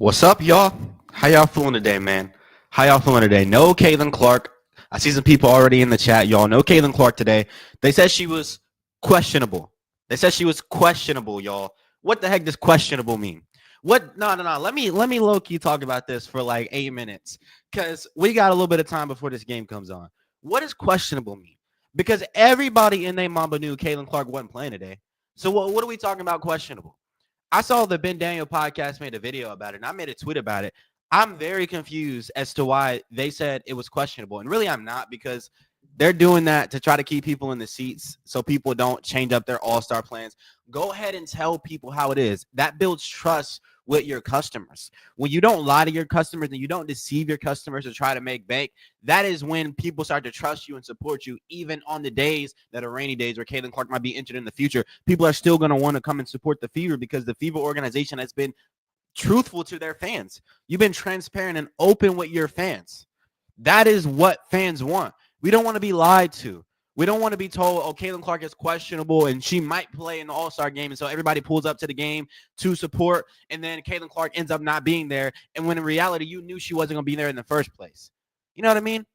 What's up, y'all? How y'all feeling today, man? How y'all feeling today? No Caitlin Clark. I see some people already in the chat, y'all. No Caitlin Clark today. They said she was questionable. They said she was questionable, y'all. What the heck does questionable mean? What? No, no, no. Let me low key talk about this for like 8 minutes because we got a little bit of time before this game comes on. What does questionable mean? Because everybody in their mamba knew Caitlin Clark wasn't playing today. So what are we talking about questionable? I saw the Ben Daniel podcast made a video about it, and I made a tweet about it. I'm very confused as to why they said it was questionable. And really, I'm not, because they're doing that to try to keep people in the seats so people don't change up their all-star plans. Go ahead and tell people how it is. That builds trust with your customers. When you don't lie to your customers and you don't deceive your customers to try to make bank, that is when people start to trust you and support you, even on the days that are rainy days where Caitlin Clark might be injured in the future. People are still going to want to come and support the Fever because the Fever organization has been truthful to their fans. You've been transparent and open with your fans. That is what fans want. We don't want to be lied to. We don't want to be told, oh, Caitlin Clark is questionable and she might play in the All-Star game. And so everybody pulls up to the game to support. And then Caitlin Clark ends up not being there. And when in reality, you knew she wasn't going to be there in the first place. You know what I mean?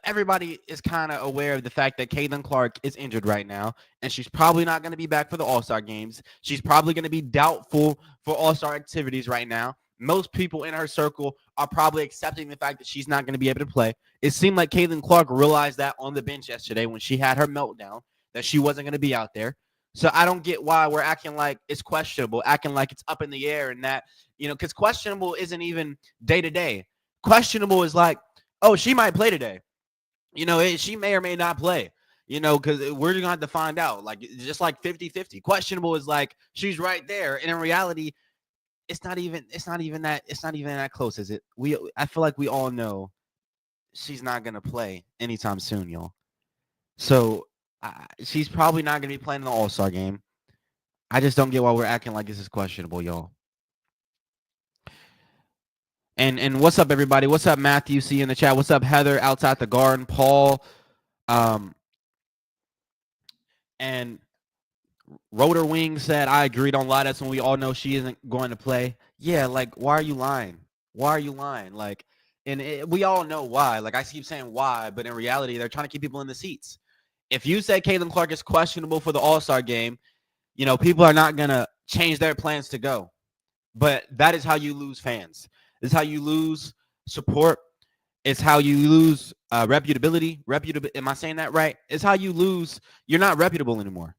Everybody is kind of aware of the fact that Caitlin Clark is injured right now, and she's probably not going to be back for the All-Star games. She's probably going to be doubtful for All-Star activities right now. Most people in her circle are probably accepting the fact that she's not going to be able to play. It seemed like Caitlin Clark realized that on the bench yesterday when she had her meltdown, that she wasn't going to be out there. So I don't get why we're acting like it's questionable, acting like it's up in the air, and that, because questionable isn't even day to day. Questionable is like, oh, she might play today. She may or may not play, because we're going to have to find out. Like, just like 50-50. Questionable is like she's right there. And in reality, it's not even that close, is it? I feel like we all know she's not going to play anytime soon, y'all. So she's probably not going to be playing in the All-Star game. I just don't get why we're acting like this is questionable, y'all. And what's up, everybody? What's up, Matthew? See you in the chat. What's up, Heather? Outside the garden, Paul. And Rotor Wing said, I agree, don't lie. That's when we all know she isn't going to play. Yeah, like, why are you lying? Why are you lying? Like, we all know why. Like, I keep saying why, but in reality, they're trying to keep people in the seats. If you say Caitlin Clark is questionable for the All-Star game, people are not going to change their plans to go. But that is how you lose fans. This is how you lose support. It's how you lose reputability. Am I saying that right? It's how you lose. You're not reputable anymore.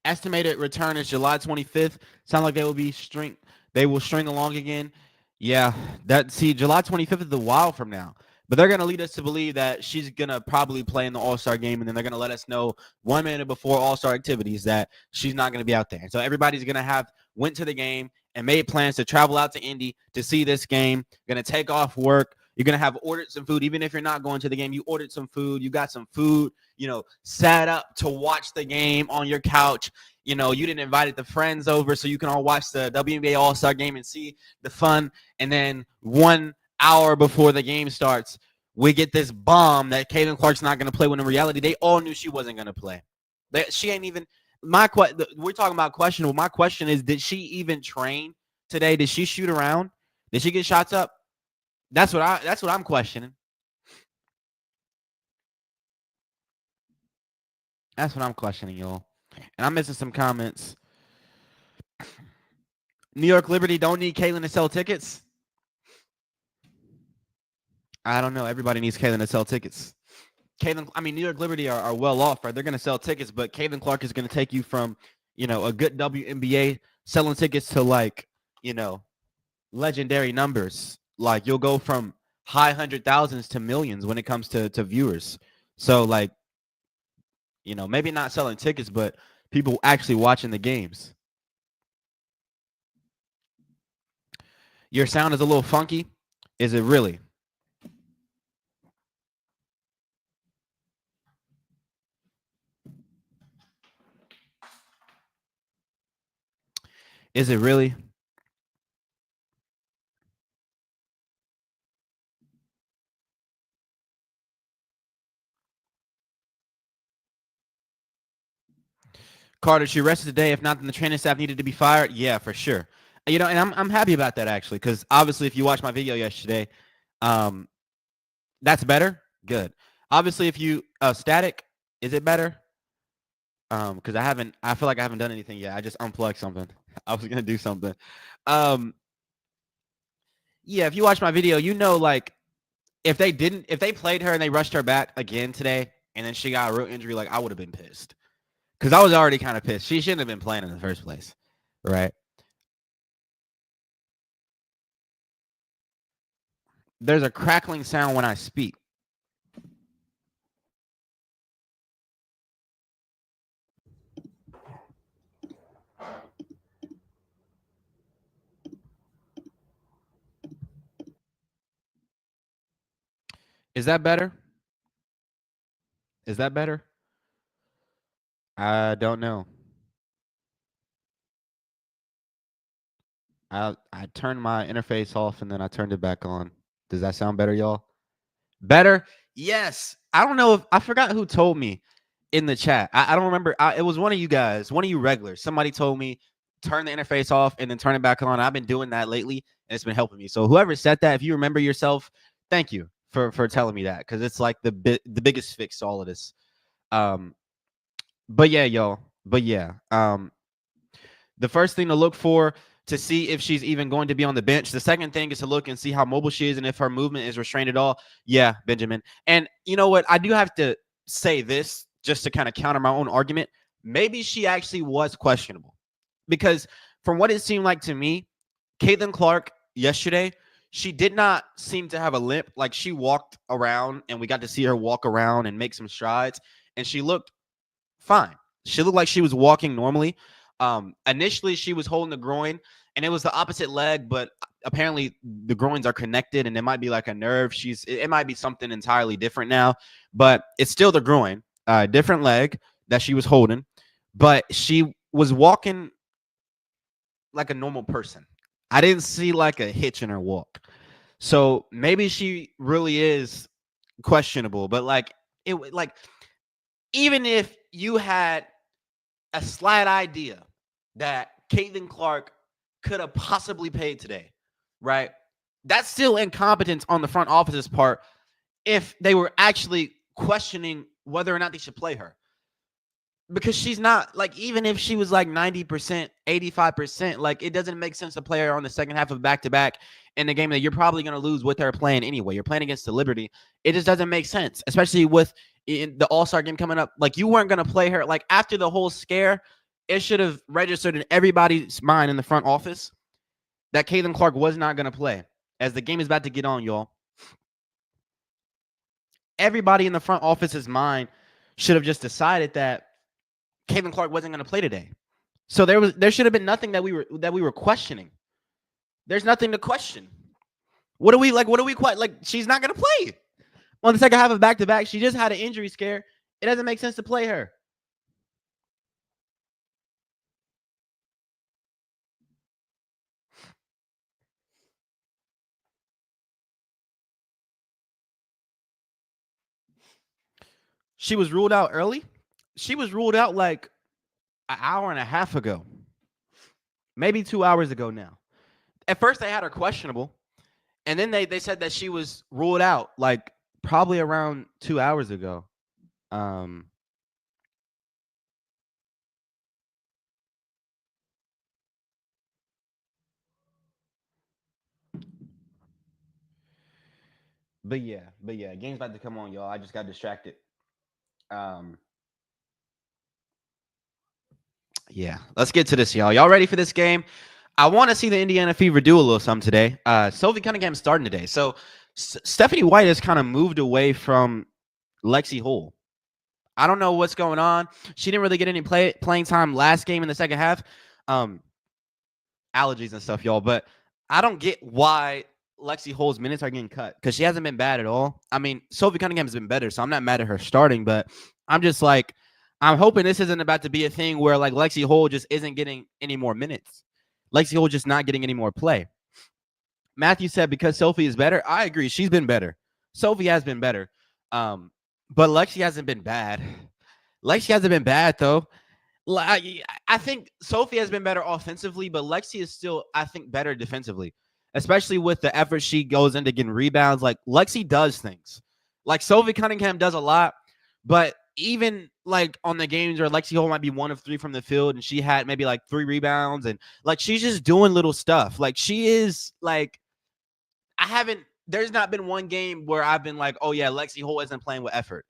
Estimated return is July 25th. Sound like they will string along again. Yeah, July 25th is a while from now. But they're going to lead us to believe that she's going to probably play in the All-Star game, and then they're going to let us know 1 minute before All-Star activities that she's not going to be out there. So everybody's going to went to the game and made plans to travel out to Indy to see this game, going to take off work. You're going to have ordered some food. Even if you're not going to the game, you ordered some food. You got some food, sat up to watch the game on your couch. You didn't invite the friends over so you can all watch the WNBA All-Star game and see the fun. And then 1 hour before the game starts, we get this bomb that Caitlin Clark's not going to play, when in reality, they all knew she wasn't going to play. She ain't even – we're talking about questionable. My question is, did she even train today? Did she shoot around? Did she get shots up? That's what I'm questioning. That's what I'm questioning, y'all. And I'm missing some comments. New York Liberty don't need Caitlin to sell tickets. I don't know. Everybody needs Caitlin to sell tickets. New York Liberty are well off, right? They're going to sell tickets, but Caitlin Clark is going to take you from, a good WNBA selling tickets to legendary numbers. Like, you'll go from high 100,000s to millions when it comes to viewers. So, maybe not selling tickets, but people actually watching the games. Your sound is a little funky. Is it really? Is it really? Carter, she rested today. If not, then the training staff needed to be fired. Yeah, for sure. You know, and I'm happy about that actually, because obviously, if you watched my video yesterday, that's better. Good. Obviously, if you static, is it better? Because I feel like I haven't done anything yet. I just unplugged something. I was gonna do something. Yeah, if you watch my video, you know, like if they played her and they rushed her back again today, and then she got a real injury, like I would have been pissed. Because I was already kind of pissed. She shouldn't have been playing in the first place, right? There's a crackling sound when I speak. Is that better? Is that better? I don't know. I turned my interface off and then I turned it back on. Does that sound better, y'all? Better? Yes. I don't know if I forgot who told me in the chat. I don't remember. It was one of you guys, one of you regulars. Somebody told me turn the interface off and then turn it back on. I've been doing that lately and it's been helping me. So whoever said that, if you remember yourself, thank you for telling me that, because it's like the biggest fix to all of this. But yeah, y'all. But yeah, the first thing to look for to see if she's even going to be on the bench. The second thing is to look and see how mobile she is and if her movement is restrained at all. Yeah, Benjamin. And you know what? I do have to say this just to kind of counter my own argument. Maybe she actually was questionable, because from what it seemed like to me, Caitlin Clark yesterday, she did not seem to have a limp. Like she walked around and we got to see her walk around and make some strides, and she looked fine. She looked like she was walking normally. Initially, she was holding the groin, and it was the opposite leg, but apparently the groins are connected, and it might be like a nerve. It might be something entirely different now, but it's still the groin, different leg that she was holding, but she was walking like a normal person. I didn't see like a hitch in her walk. So maybe she really is questionable, but like even if you had a slight idea that Caitlin Clark could have possibly paid today, right? That's still incompetence on the front office's part if they were actually questioning whether or not they should play her. Because she's not, like, even if she was like 90%, 85%, like it doesn't make sense to play her on the second half of back-to-back in a game that you're probably going to lose with her playing anyway. You're playing against the Liberty. It just doesn't make sense, especially with the All-Star game coming up. Like, you weren't going to play her. Like, after the whole scare, it should have registered in everybody's mind in the front office that Caitlin Clark was not going to play, as the game is about to get on, y'all. Everybody in the front office's mind should have just decided that Caitlin Clark wasn't going to play today. So there should have been nothing that we were questioning. There's nothing to question. What do we like? She's not going to play on the second half of back-to-back. She just had an injury scare. It doesn't make sense to play her. She was ruled out early. She was ruled out like an hour and a half ago. Maybe 2 hours ago now. At first, they had her questionable, and then they said that she was ruled out like probably around 2 hours ago. But yeah, game's about to come on, y'all. I just got distracted. Yeah, let's get to this, y'all. Y'all ready for this game? I want to see the Indiana Fever do a little something today. Sophie Cunningham's starting today. So Stephanie White has kind of moved away from Lexi Hull. I don't know what's going on. She didn't really get any playing time last game in the second half. Allergies and stuff, y'all. But I don't get why Lexi Hull's minutes are getting cut, because she hasn't been bad at all. I mean, Sophie Cunningham has been better, so I'm not mad at her starting, but I'm just like, I'm hoping this isn't about to be a thing where like Lexi Hull just isn't getting any more minutes. Lexi Hull just not getting any more play. Matthew said because Sophie is better. I agree. She's been better. Sophie has been better. But Lexi hasn't been bad. Lexi hasn't been bad, though. I think Sophie has been better offensively, but Lexi is still, I think, better defensively, especially with the effort she goes into getting rebounds. Like Lexi does things, like Sophie Cunningham does a lot, but even like on the games where Lexi Holt might be 1 of 3 from the field and she had maybe like 3 rebounds and like she's just doing little stuff. Like she is like, there's not been one game where I've been like, oh yeah, Lexi Holt isn't playing with effort.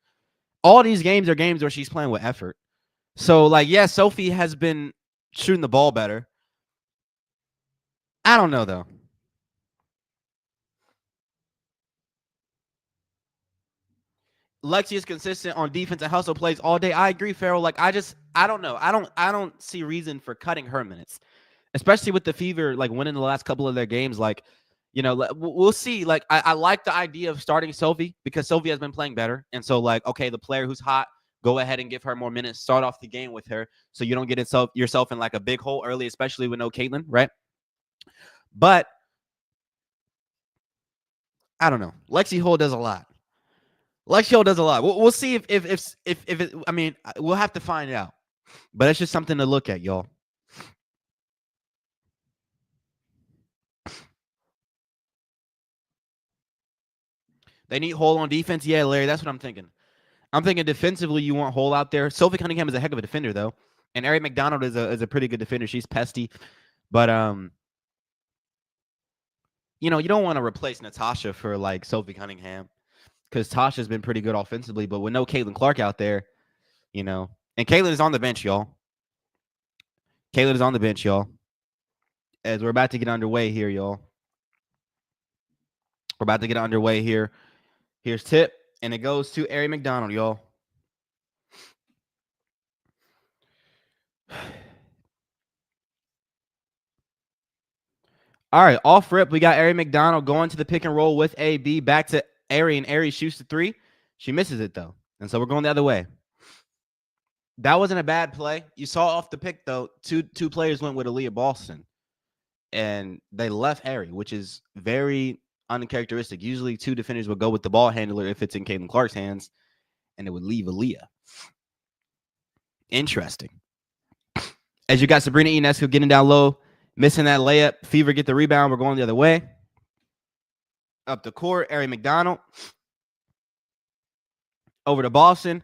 All these games are games where she's playing with effort. So, like, yeah, Sophie has been shooting the ball better. I don't know, though. Lexi is consistent on defense and hustle plays all day. I agree, Farrell. Like, I don't know. I don't see reason for cutting her minutes, especially with the Fever, like, winning the last couple of their games. Like, we'll see. Like, I like the idea of starting Sophie because Sophie has been playing better. And so, like, okay, the player who's hot, go ahead and give her more minutes. Start off the game with her so you don't get yourself in, like, a big hole early, especially with no Caitlin, right? But I don't know. Lexi Holt does a lot. Lexi Holt does a lot. We'll see if it. I mean, we'll have to find out. But it's just something to look at, y'all. They need Hole on defense. Yeah, Larry, that's what I'm thinking. I'm thinking defensively, you want Hole out there. Sophie Cunningham is a heck of a defender, though, and Ari McDonald is a pretty good defender. She's pesty, but you don't want to replace Natasha for like Sophie Cunningham because Tasha's been pretty good offensively, but with no Caitlin Clark out there, and Caitlin is on the bench, y'all. Caitlin is on the bench, y'all. As we're about to get underway here, y'all. We're about to get underway here. Here's tip, and it goes to Ari McDonald, y'all. All right, off rip, we got Ari McDonald going to the pick and roll with AB. Back to Ari, and Ari shoots the 3. She misses it, though. And so we're going the other way. That wasn't a bad play. You saw off the pick, though, two players went with Aaliyah Boston. And they left Ari, which is very uncharacteristic. Usually 2 defenders would go with the ball handler if it's in Caitlin Clark's hands, and it would leave Aaliyah. Interesting. As you got Sabrina Ionescu getting down low, missing that layup. Fever get the rebound. We're going the other way. Up the court, Ari McDonald. Over to Boston.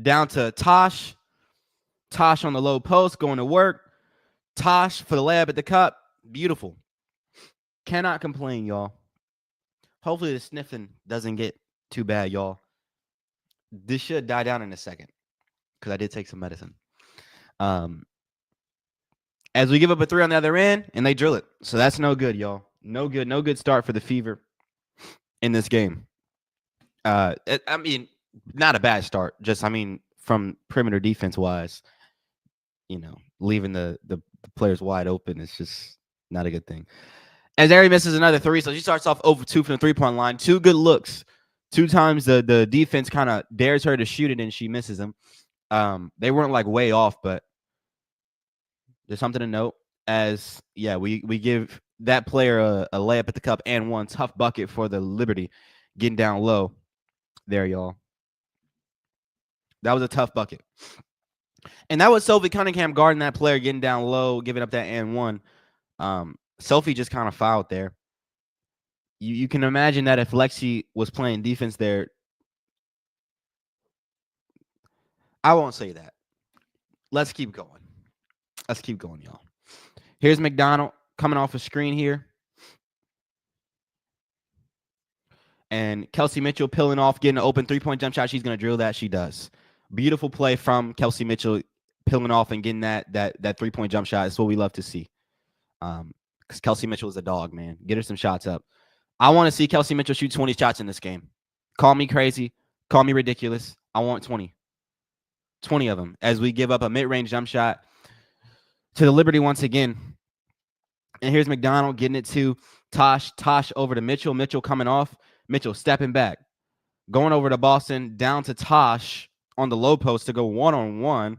Down to Tosh. Tosh on the low post, going to work. Tosh for the layup at the cup. Beautiful. Cannot complain, y'all. Hopefully the sniffing doesn't get too bad, y'all. This should die down in a second because I did take some medicine. As we give up a 3 on the other end, and they drill it. So that's no good, y'all. No good start for the Fever in this game. I mean, not a bad start. Just, from perimeter defense-wise, leaving the players wide open is just not a good thing. As Ari misses another 3, so she starts off over 2 from the 3-point line. 2 good looks. 2 times the defense kind of dares her to shoot it, and she misses them. They weren't like way off, but there's something to note. As we give that player a layup at the cup and 1 tough bucket for the Liberty, getting down low. There, y'all. That was a tough bucket. And that was Sophie Cunningham guarding that player, getting down low, giving up that and 1. Sophie just kind of fouled there. You can imagine that if Lexi was playing defense there. I won't say that. Let's keep going. Y'all. Here's McDonald coming off a screen here. And Kelsey Mitchell peeling off, getting an open 3-point jump shot. She's going to drill that. She does. Beautiful play from Kelsey Mitchell, peeling off and getting that 3-point jump shot. It's what we love to see. Because Kelsey Mitchell is a dog, man. Get her some shots up. I want to see Kelsey Mitchell shoot 20 shots in this game. Call me crazy. Call me ridiculous. I want 20. 20 of them as we give up a mid-range jump shot to the Liberty once again. And here's McDonald getting it to Tosh. Tosh over to Mitchell. Mitchell coming off. Mitchell stepping back. Going over to Boston. Down to Tosh on the low post to go one-on-one.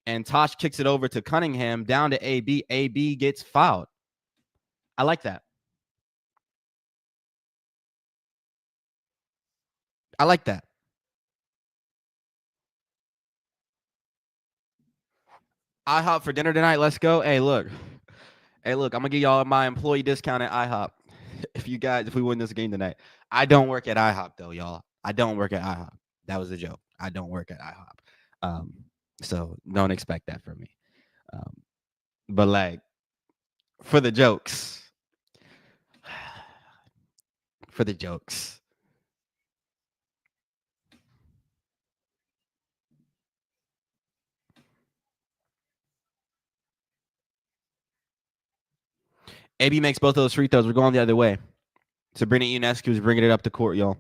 And Tosh kicks it over to Cunningham. Down to AB. AB gets fouled. I like that. IHOP for dinner tonight. Let's go. Hey, look. Hey, look. I'm gonna give y'all my employee discount at IHOP. If we win this game tonight. I don't work at IHOP though, y'all. I don't work at IHOP. That was a joke. I don't work at IHOP. Um, so don't expect that from me. Um, but like for the jokes, for the jokes. AB makes both of those free throws. We're going the other way. Sabrina Ionescu is bringing it up the court, y'all.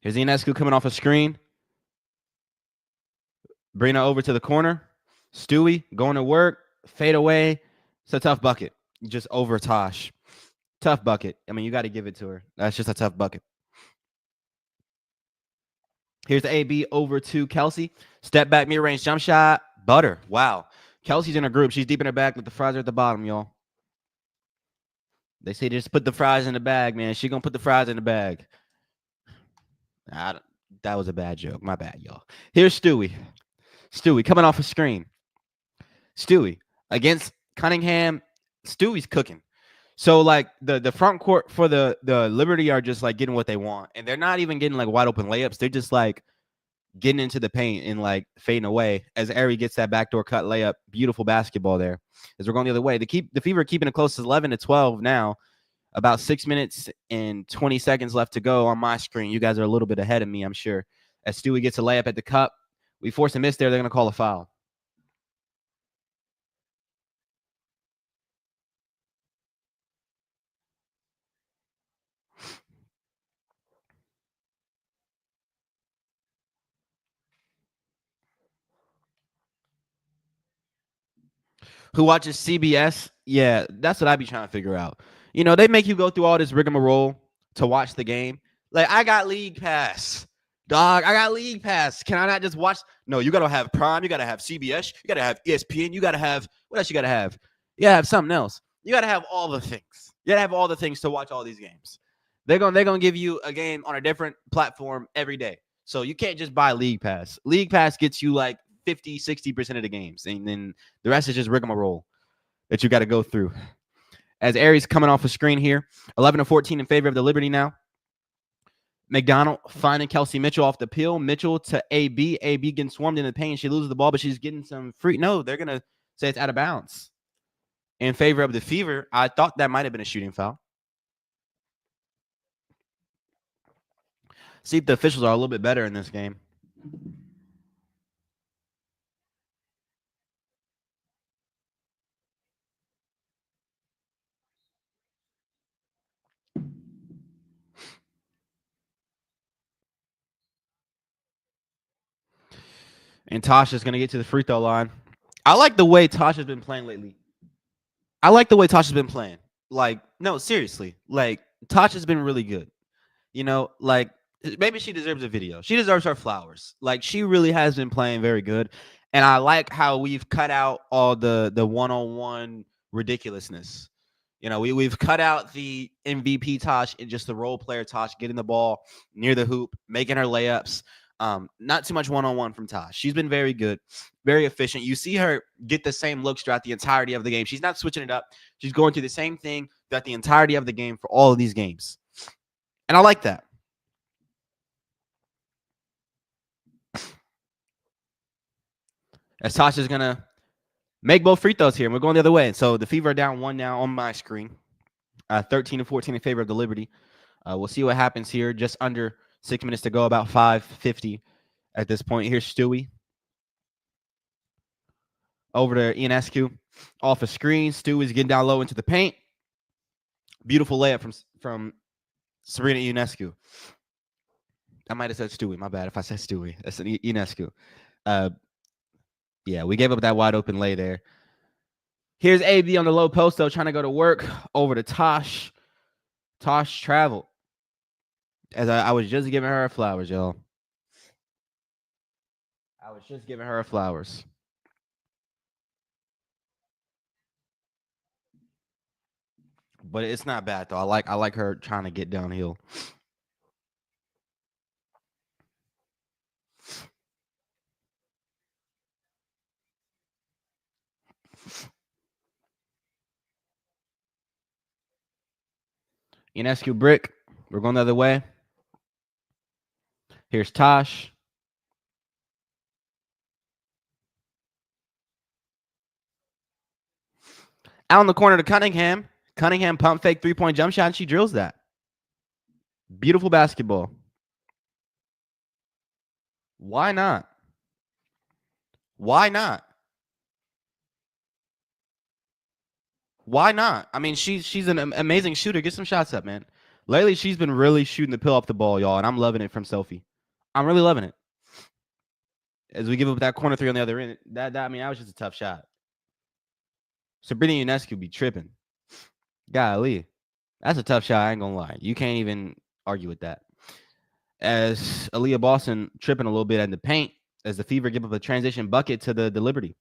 Here's Ionescu coming off a screen. Bring it over to the corner. Stewie going to work. Fade away. It's a tough bucket. Just over Tosh. Tough bucket. I mean, you got to give it to her. That's just a tough bucket. Here's the AB over to Kelsey. Step back, mid-range jump shot. Butter. Wow. Kelsey's in a group. She's deep in her back with the fries are at the bottom, y'all. They say just put the fries in the bag, man. She going to put the fries in the bag. That was a bad joke. My bad, y'all. Here's Stewie. Stewie coming off a screen. Stewie against Cunningham. Stewie's cooking. So like the front court for the Liberty are just like getting what they want, and they're not even getting like wide open layups. They're just like getting into the paint and like fading away as Ari gets that backdoor cut layup. Beautiful basketball there. As we're going the other way, the Fever keeping it close to 11-12 now. About 6 minutes and 20 seconds left to go on my screen. You guys are a little bit ahead of me, I'm sure. As Stewie gets a layup at the cup, we force a miss there. They're going to call a foul. Who watches CBS? Yeah, that's what I be trying to figure out. You know, they make you go through all this rigmarole to watch the game. Like, I got League Pass. Dog, I got League Pass. Can I not just watch? No, you got to have Prime. You got to have CBS. You got to have ESPN. You got to have, what else you got to have? You got to have something else. You got to have all the things. You got to have all the things to watch all these games. They're gonna give you a game on a different platform every day. So you can't just buy League Pass. League Pass gets you like 50, 60% of the games. And then the rest is just rigmarole that you got to go through. As Aries coming off a screen here, 11-14 in favor of the Liberty now. McDonald finding Kelsey Mitchell off the peel. Mitchell to AB. AB getting swarmed in the paint. She loses the ball, but she's getting some free. No, they're going to say it's out of bounds. In favor of the Fever, I thought that might have been a shooting foul. See if the officials are a little bit better in this game. And Tasha's going to get to the free throw line. I like the way Tasha's been playing lately. I like the way Tasha's been playing. Like, no, seriously. Like, Tasha's been really good. You know, like, maybe she deserves a video. She deserves her flowers. Like, she really has been playing very good. And I like how we've cut out all the one-on-one ridiculousness. You know, we've cut out the MVP Tosh and just the role player Tosh getting the ball near the hoop, making her layups. Not too much one-on-one from Tosh. She's been very good, very efficient. You see her get the same looks throughout the entirety of the game. She's not switching it up. She's going through the same thing throughout the entirety of the game for all of these games. And I like that. As Tasha's going to make both free throws here. And we're going the other way. So the Fever are down 1 now on my screen. 13-14 in favor of the Liberty. We'll see what happens here. Just under 6 minutes to go, about 5:50 at this point. Here's Stewie. Over to Ionescu. Off a screen. Stewie's getting down low into the paint. Beautiful layup from Sabrina Ionescu. I might have said Stewie. My bad if I said Stewie. That's an Ionescu. Yeah, we gave up that wide open lay there. Here's AB on the low post, though, trying to go to work. Over to Tosh. Tosh traveled. As I was just giving her flowers, y'all. I was just giving her flowers. But it's not bad though. I like her trying to get downhill. Ionescu brick. We're going the other way. Here's Tosh. Out in the corner to Cunningham. Cunningham pump fake 3-point jump shot, and she drills that. Beautiful basketball. Why not? Why not? Why not? I mean, she's an amazing shooter. Get some shots up, man. Lately, she's been really shooting the pill off the ball, y'all, and I'm loving it from Sophie. I'm really loving it. As we give up that corner three on the other end, that was just a tough shot. Sabrina Ionescu be tripping. Golly. That's a tough shot, I ain't gonna lie. You can't even argue with that. As Aaliyah Boston tripping a little bit in the paint, as the Fever give up a transition bucket to the Liberty.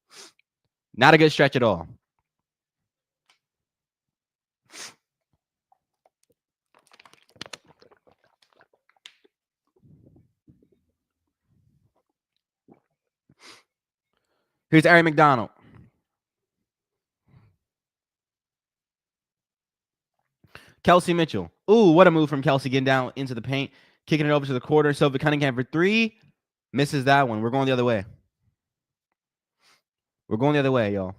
Not a good stretch at all. Here's Ari McDonald. Kelsey Mitchell. Ooh, what a move from Kelsey, getting down into the paint, kicking it over to the quarter. Sophie Cunningham for three. Misses that one. We're going the other way. We're going the other way, y'all.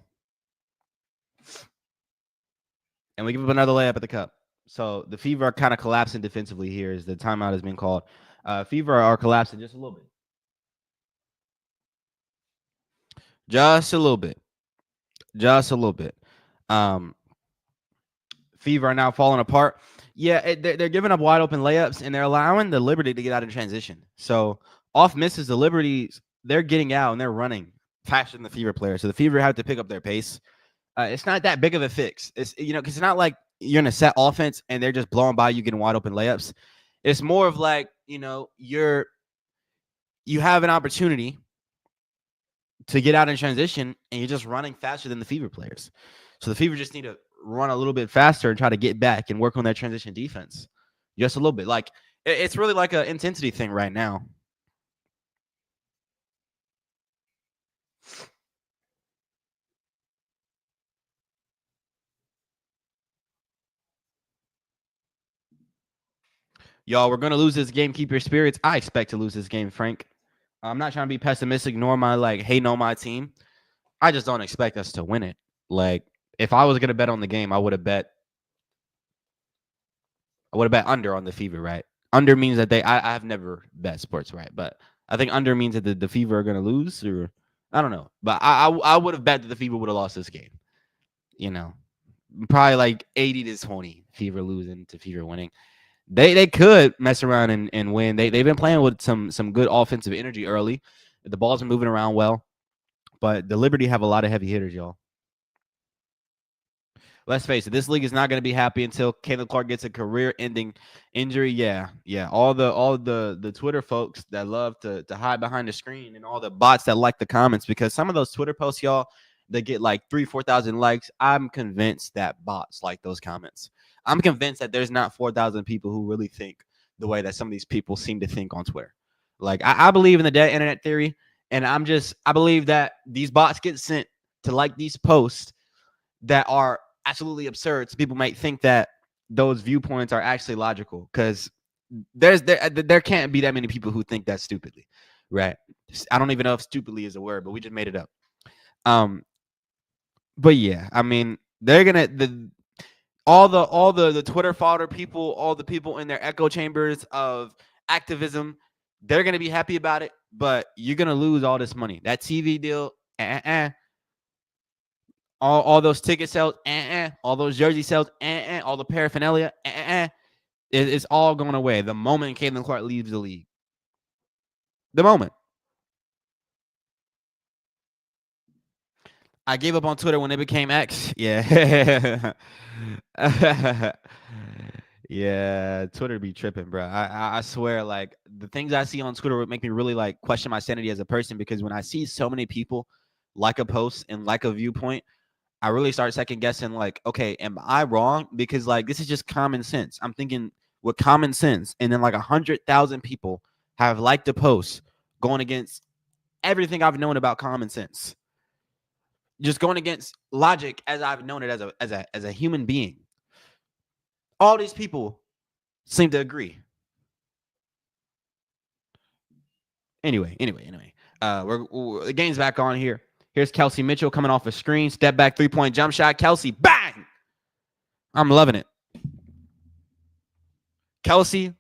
And we give up another layup at the cup. So the Fever are kind of collapsing defensively here as the timeout has been called. Fever are collapsing just a little bit. Just a little bit. Just a little bit. Fever are now falling apart. Yeah, they're giving up wide open layups, and they're allowing the Liberty to get out in transition. So off misses, the Liberties, they're getting out, and they're running faster than the Fever players. So the Fever have to pick up their pace. It's not that big of a fix. It's, because it's not like you're in a set offense, and they're just blowing by you getting wide open layups. It's more of like, you have an opportunity to get out in transition, and you're just running faster than the Fever players. So the Fever just need to run a little bit faster and try to get back and work on that transition defense just a little bit. Like, it's really like an intensity thing right now. Y'all, we're going to lose this game. Keep your spirits. I expect to lose this game, Frank. I'm not trying to be pessimistic nor hating on my team. I just don't expect us to win it. Like, if I was going to bet on the game, I would have bet under on the Fever, right? Under means that I have never bet sports, right? But I think under means that the Fever are going to lose, or I don't know. But I would have bet that the Fever would have lost this game. Probably like 80-20, Fever losing to Fever winning. They could mess around and win. They've been playing with some good offensive energy early. The ball's been moving around well. But the Liberty have a lot of heavy hitters, y'all. Let's face it, this league is not going to be happy until Caitlin Clark gets a career-ending injury. Yeah. All the Twitter folks that love to hide behind the screen, and all the bots that like the comments, because some of those Twitter posts, y'all, they get like 3,000-4,000 likes. I'm convinced that bots like those comments. I'm convinced that there's not 4,000 people who really think the way that some of these people seem to think on Twitter. Like, I believe in the dead internet theory, and I believe that these bots get sent to like these posts that are absolutely absurd. So people might think that those viewpoints are actually logical, because there can't be that many people who think that stupidly, right? I don't even know if stupidly is a word, but we just made it up. But yeah, I mean, they're gonna all the Twitter fodder people, all the people in their echo chambers of activism, they're gonna be happy about it, but you're gonna lose all this money. That TV deal, all those ticket sales, all those jersey sales, all the paraphernalia, it's all going away the moment Caitlin Clark leaves the league. The moment. I gave up on Twitter when it became X. Yeah. Yeah, Twitter be tripping, bro. I swear, like, the things I see on Twitter would make me really like question my sanity as a person, because when I see so many people like a post and like a viewpoint, I really start second guessing, like, okay, am I wrong? Because like, this is just common sense. I'm thinking with common sense, and then like 100,000 people have liked a post going against everything I've known about common sense, just going against logic as I've known it as a human being. All these people seem to agree. Anyway. The game's back on here. Here's Kelsey Mitchell coming off a screen, step back 3-point jump shot. Kelsey, bang! I'm loving it. Kelsey,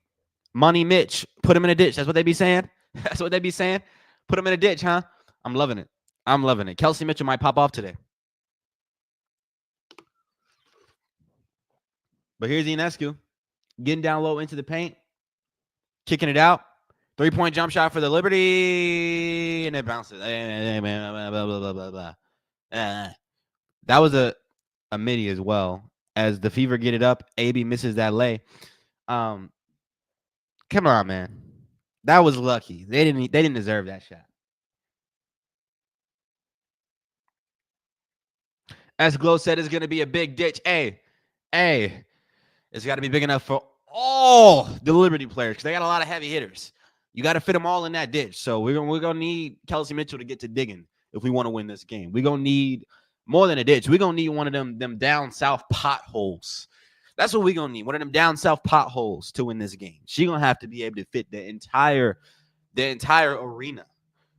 Money Mitch, put him in a ditch. That's what they be saying. That's what they be saying. Put him in a ditch, huh? I'm loving it. I'm loving it. Kelsey Mitchell might pop off today. But here's Ionescu getting down low into the paint, kicking it out. 3-point jump shot for the Liberty, and it bounces. That was a midi as well. As the Fever get it up, AB misses that lay. Come on, man. That was lucky. They didn't deserve that shot. As Glow said, it's gonna be a big ditch. Hey, it's got to be big enough for all the Liberty players because they got a lot of heavy hitters. You got to fit them all in that ditch. So we're gonna need Kelsey Mitchell to get to digging if we want to win this game. We're gonna need more than a ditch. We're gonna need one of them down south potholes. That's what we're gonna need. One of them down south potholes to win this game. She's gonna have to be able to fit the entire arena.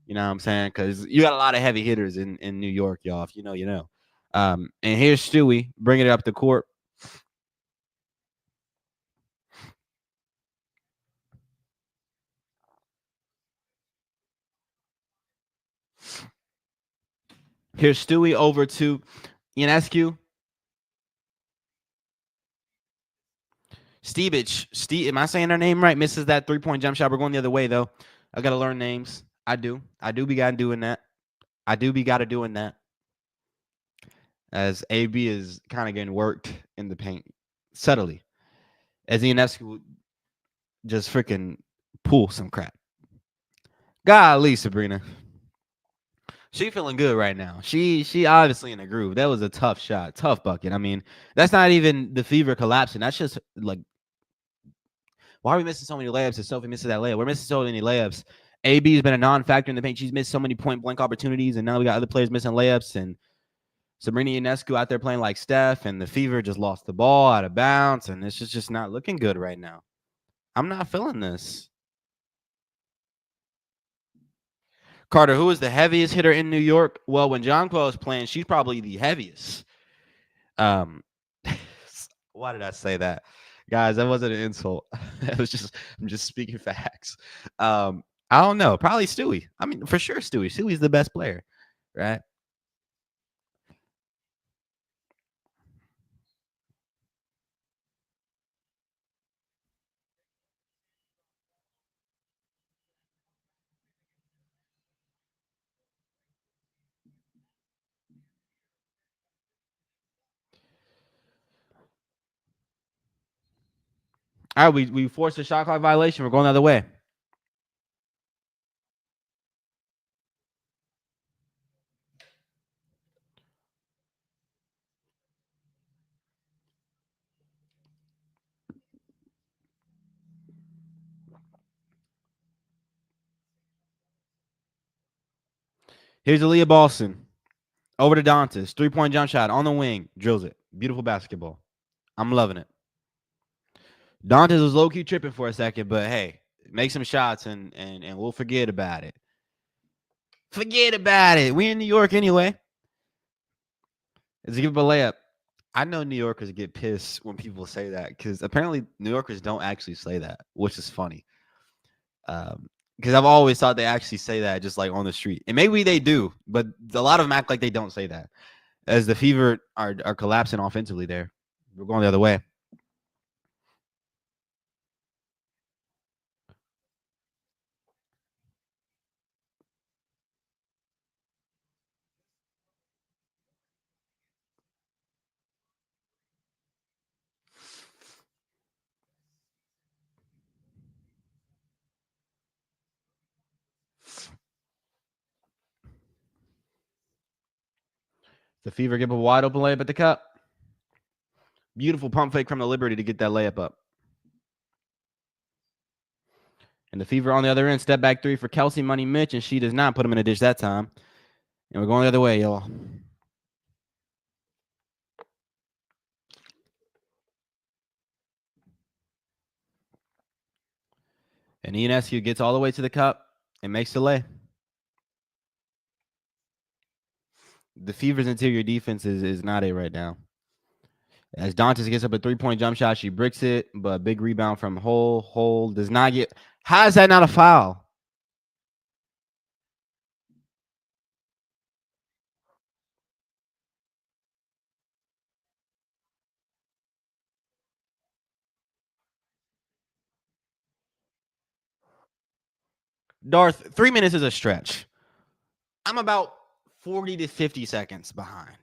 You know what I'm saying? Because you got a lot of heavy hitters in New York, y'all. If you know, you know. And here's Stewie bringing it up the court. Here's Stewie over to Ionescu. Steve, am I saying her name right? Misses that 3-point jump shot. We're going the other way, though. I got to learn names. I do be got doing that. As AB is kind of getting worked in the paint subtly. As Ionescu just freaking pull some crap. Golly, Sabrina. She feeling good right now. She obviously in a groove. That was a tough shot, tough bucket. I mean, that's not even the Fever collapsing. That's just like, why are we missing so many layups? If Sophie misses that layup, we're missing so many layups. AB has been a non-factor in the paint. She's missed so many point-blank opportunities, and now we got other players missing layups. And Sabrina Ionescu out there playing like Steph, and the Fever just lost the ball out of bounds, and it's just not looking good right now. I'm not feeling this. Carter, who is the heaviest hitter in New York? Well, when Jonquel is playing, she's probably the heaviest. Why did I say that? Guys, that wasn't an insult. It was just, I'm just speaking facts. I don't know. Probably Stewie. I mean, for sure, Stewie. Stewie's the best player, right? All right, we forced a shot clock violation. We're going the other way. Here's Aaliyah Boston. Over to Dantas. 3-point jump shot on the wing. Drills it. Beautiful basketball. I'm loving it. Dantas was low-key tripping for a second, but hey, make some shots and we'll forget about it. Forget about it. We in New York anyway. Let's give up a layup. I know New Yorkers get pissed when people say that because apparently New Yorkers don't actually say that, which is funny. Because I've always thought they actually say that just like on the street. And maybe they do, but a lot of them act like they don't say that. As the Fever are collapsing offensively there. We're going the other way. The Fever give a wide open layup at the cup. Beautiful pump fake from the Liberty to get that layup up. And the Fever on the other end, step back 3 for Kelsey Money Mitch, and she does not put him in a dish that time. And we're going the other way, y'all. And Ionescu gets all the way to the cup and makes the lay. The Fever's interior defense is not it right now. As Dantas gets up a 3-point jump shot, she bricks it, but big rebound from Hole. Hole does not get. How is that not a foul? Darth, 3 minutes is a stretch. I'm about 40 to 50 seconds behind.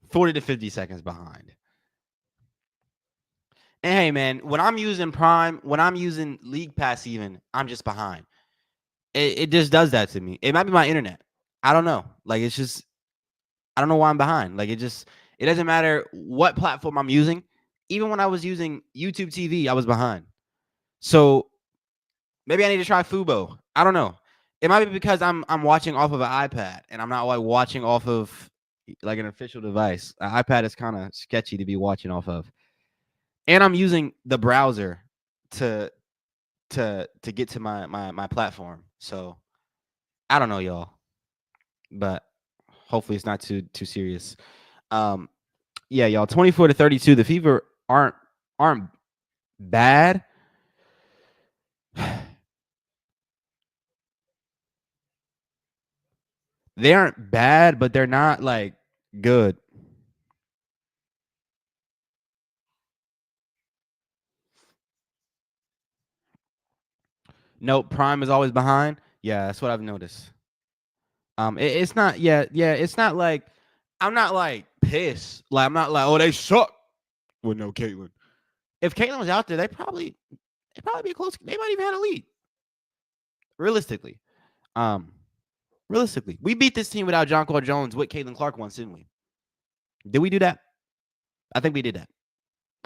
40 to 50 seconds behind. And hey, man, when I'm using Prime, when I'm using League Pass, even, I'm just behind. It just does that to me. It might be my internet. I don't know. Like, it's just, I don't know why I'm behind. Like, it doesn't matter what platform I'm using. Even when I was using YouTube TV, I was behind. So maybe I need to try Fubo. I don't know. It might be because I'm watching off of an iPad and I'm not like watching off of like an official device. An iPad is kind of sketchy to be watching off of. And I'm using the browser to get to my platform. So I don't know, y'all. But hopefully it's not too serious. Yeah, y'all, 24 to 32. The Fever aren't bad. They aren't bad, but they're not like good. Nope, Prime is always behind. Yeah, that's what I've noticed. It's not. Yeah, it's not like I'm not like pissed. Like I'm not like, oh, they suck with no Caitlin. If Caitlin was out there, it'd probably be close. They might even had a lead. Realistically, we beat this team without Jonquel Jones with Caitlin Clark once, didn't we? Did we do that? I think we did that.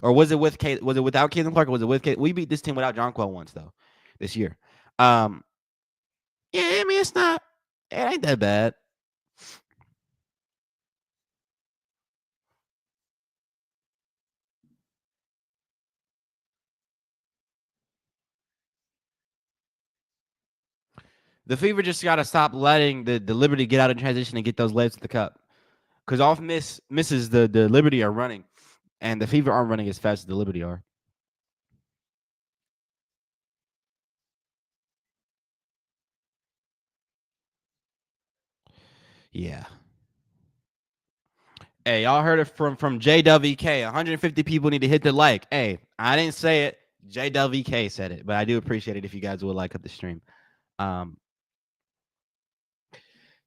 Or was it with Kate? Was it without Caitlin Clark? Or was it with Kate? We beat this team without Jonquel once though, this year. Yeah, I mean it ain't that bad. The Fever just got to stop letting the Liberty get out in transition and get those legs to the cup. Because off misses the Liberty are running, and the Fever aren't running as fast as the Liberty are. Yeah. Hey, y'all heard it from JWK. 150 people need to hit the like. Hey, I didn't say it. JWK said it, but I do appreciate it if you guys would like up the stream.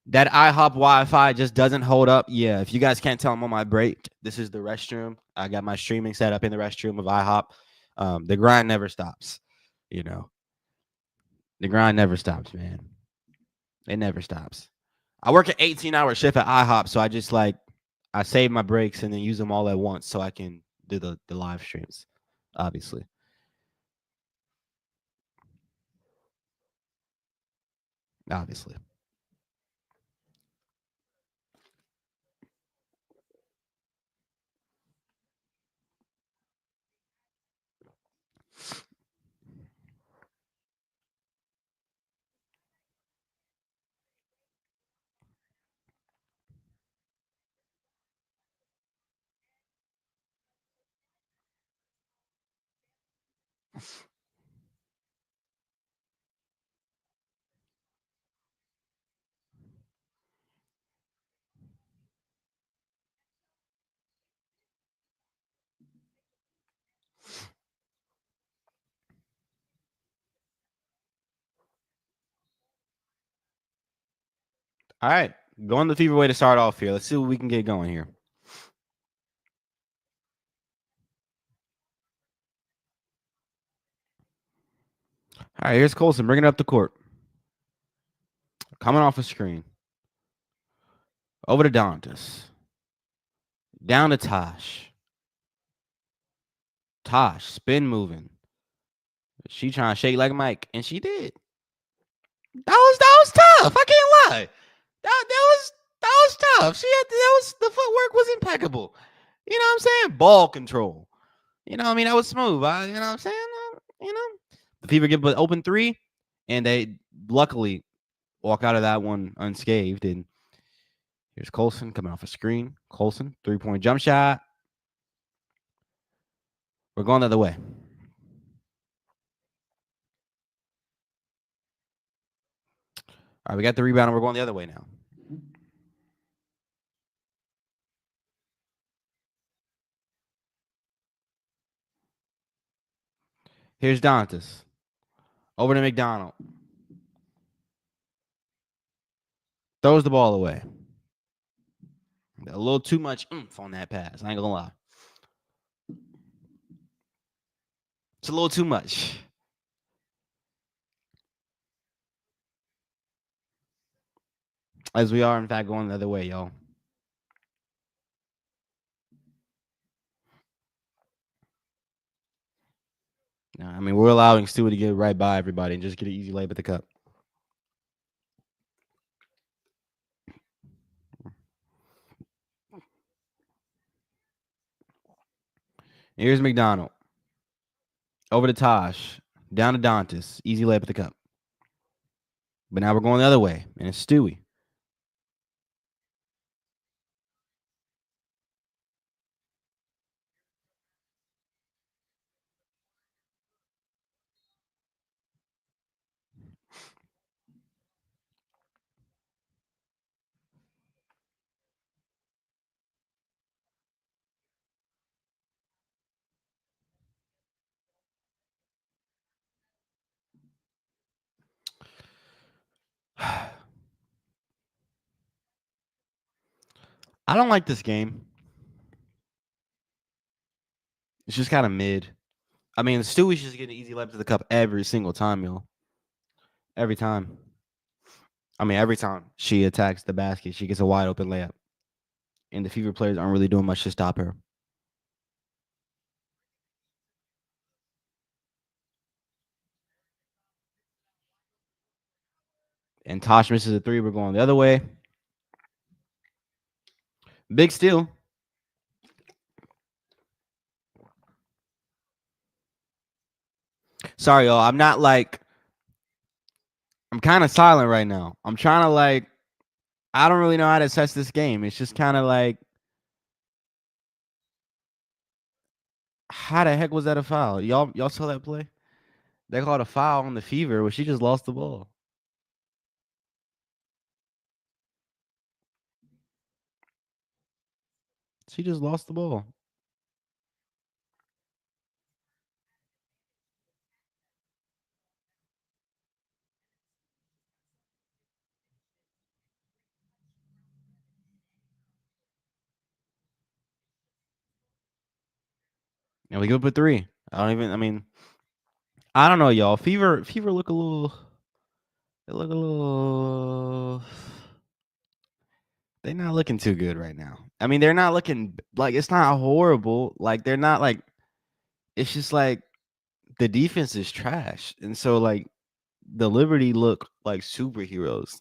That IHOP Wi-Fi just doesn't hold up. Yeah, if you guys can't tell, I'm on my break. This is the restroom. I got my streaming set up in the restroom of IHOP. The grind never stops. You know, the grind never stops, man. It never stops. I work an 18-hour shift at IHOP, so I save my breaks and then use them all at once so I can do the live streams, obviously. Obviously. All right, going the Fever way to start off here. Let's see what we can get going here. All right, here's Colson bringing it up the court. Coming off a screen. Over to Dantas. Down to Tosh. Tosh, spin moving. She trying to shake like Mike, and she did. That was tough. I can't lie. That was tough. The footwork was impeccable. You know what I'm saying? Ball control. You know what I mean? That was smooth. You know what I'm saying? You know, The Fever give an open three, and they luckily walk out of that one unscathed. And here's Colson coming off a screen. Colson, 3-point jump shot. We're going the other way. All right, we got the rebound, and we're going the other way now. Here's Dantas. Over to McDonald. Throws the ball away. A little too much oomph on that pass. I ain't gonna lie. It's a little too much. As we are, in fact, going the other way, y'all. I mean, we're allowing Stewie to get right by everybody and just get an easy layup at the cup. Here's McDonald. Over to Tosh. Down to Dantas. Easy layup at the cup. But now we're going the other way, and it's Stewie. I don't like this game. It's just kind of mid. I mean, Stewie's just getting easy layup to the cup every single time, y'all. Every time. I mean, every time she attacks the basket, she gets a wide open layup. And the Fever players aren't really doing much to stop her. And Tosh misses a three. We're going the other way. Big steal. Sorry, y'all. I'm not like, I'm kind of silent right now. I'm trying to like, I don't really know how to assess this game. It's just kind of like, how the heck was that a foul? Y'all saw that play? They called a foul on the Fever, where she just lost the ball. She just lost the ball. And we give up a three. I mean, I don't know, y'all. Fever look a little, they look a little, they're not looking too good right now. I mean, they're not looking like, it's not horrible. Like, they're not like, it's just like the defense is trash. And so, like, the Liberty look like superheroes.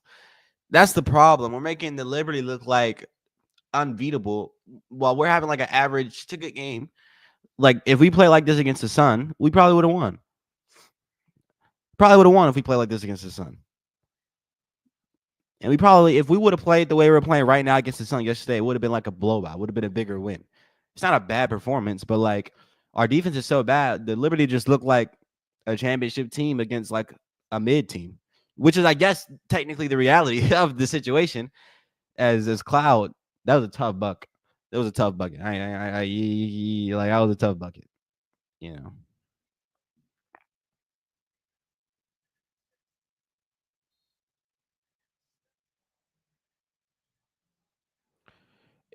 That's the problem. We're making the Liberty look like unbeatable while we're having like an average to good game. Like, if we play like this against the Sun, we probably would have won. Probably would have won if we played like this against the Sun. And we probably, if we would have played the way we're playing right now against the Sun yesterday, it would have been like a blowout. Would have been a bigger win. It's not a bad performance, but like, our defense is so bad. The Liberty just looked like a championship team against like a mid team, which is, I guess, technically the reality of the situation. As Cloud, that was a tough buck. That was a tough bucket. Like, that was a tough bucket. You know.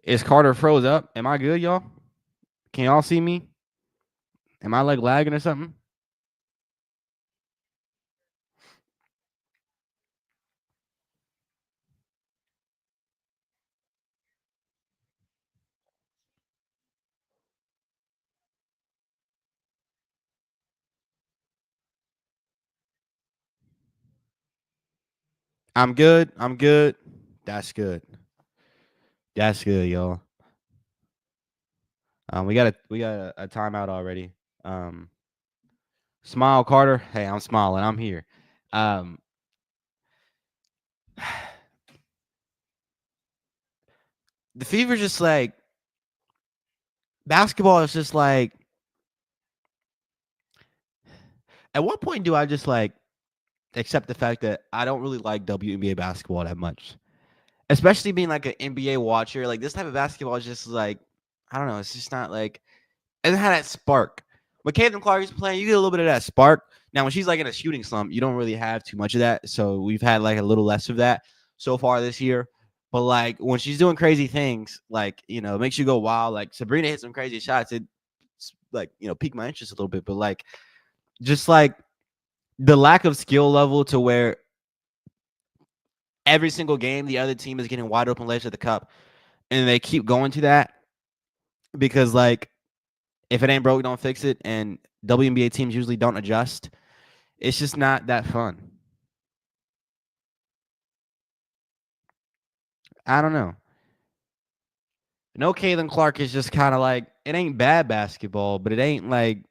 Is Carter froze up? Am I good, y'all? Can y'all see me? Am I like lagging or something? I'm good. I'm good. That's good. That's good, y'all. We got a timeout already. Smile, Carter. Hey, I'm smiling. I'm here. Um, the Fever just like basketball is just like. At what point do I just like accept the fact that I don't really like WNBA basketball that much? Especially being like an NBA watcher, like this type of basketball is just like I don't know. It's just not like it doesn't have that spark. When Caitlin Clark is playing, you get a little bit of that spark. Now, when she's like in a shooting slump, you don't really have too much of that. So we've had like a little less of that so far this year. But like when she's doing crazy things, like it makes you go wild. Like Sabrina hit some crazy shots. It like piqued my interest a little bit. But like just like the lack of skill level to where every single game the other team is getting wide open layups at the cup, and they keep going to that because like if it ain't broke, don't fix it, and WNBA teams usually don't adjust. It's just not that fun. I don't know. No, Caitlin Clark is just kind of like it ain't bad basketball, but it ain't like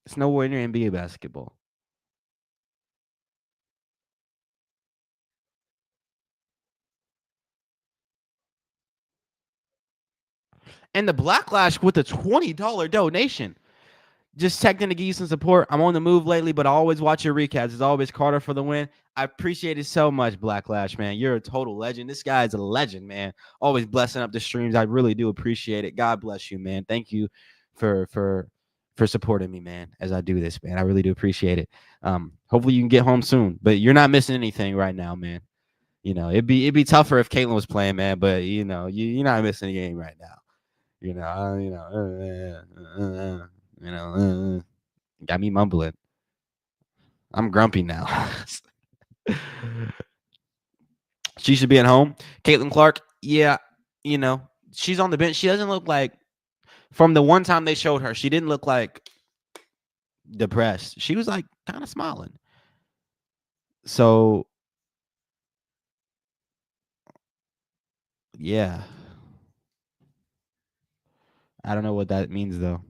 it's nowhere near NBA basketball. And the Blacklash with a $20 donation. Just checking to give you some support. I'm on the move lately, but I always watch your recaps. It's always Carter for the win. I appreciate it so much, Blacklash, man. You're a total legend. This guy is a legend, man. Always blessing up the streams. I really do appreciate it. God bless you, man. Thank you for supporting me, man, as I do this, man. I really do appreciate it. Hopefully you can get home soon, but you're not missing anything right now, man. It'd be tougher if Caitlin was playing, man, but you're not missing a game right now. Got me mumbling. I'm grumpy now. She should be at home. Caitlin Clark, yeah, she's on the bench. She doesn't look like from the one time they showed her, she didn't look like depressed. She was like kind of smiling. So yeah, I don't know what that means though.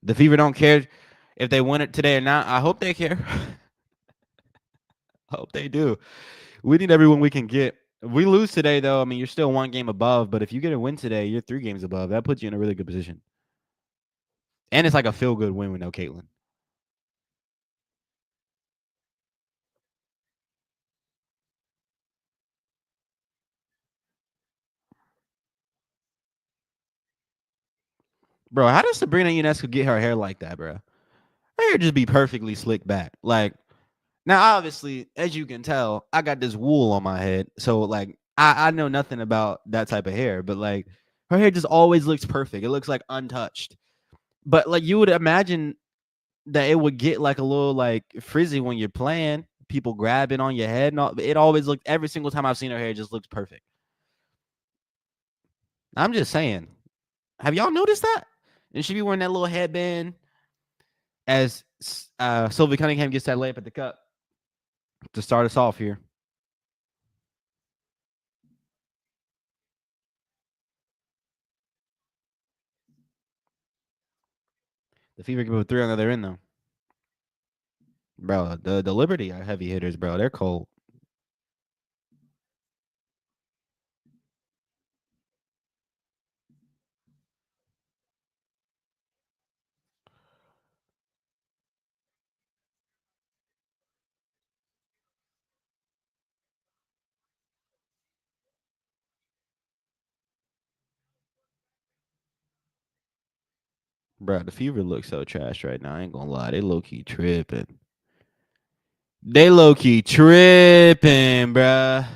The Fever don't care if they win it today or not. I hope they care. I hope they do. We need everyone we can get. If we lose today, though, I mean, you're still one game above. But if you get a win today, you're 3 games above. That puts you in a really good position. And it's like a feel good win with no Caitlin. Bro, how does Sabrina Ionescu get her hair like that, bro? Her hair just be perfectly slicked back. Like, now, obviously, as you can tell, I got this wool on my head. So, like, I know nothing about that type of hair. But, like, her hair just always looks perfect. It looks like untouched. But, like, you would imagine that it would get like a little like frizzy when you're playing. People grabbing on your head. And all, it always looked every single time I've seen her hair, it just looks perfect. I'm just saying. Have y'all noticed that? And she be wearing that little headband as Sylvie Cunningham gets that layup at the cup to start us off here. The Fever give up 3 on the other end though. Bro, the Liberty are heavy hitters, bro. They're cold. Bro, the Fever looks so trash right now. I ain't gonna lie. They low key tripping. They low key tripping, bruh.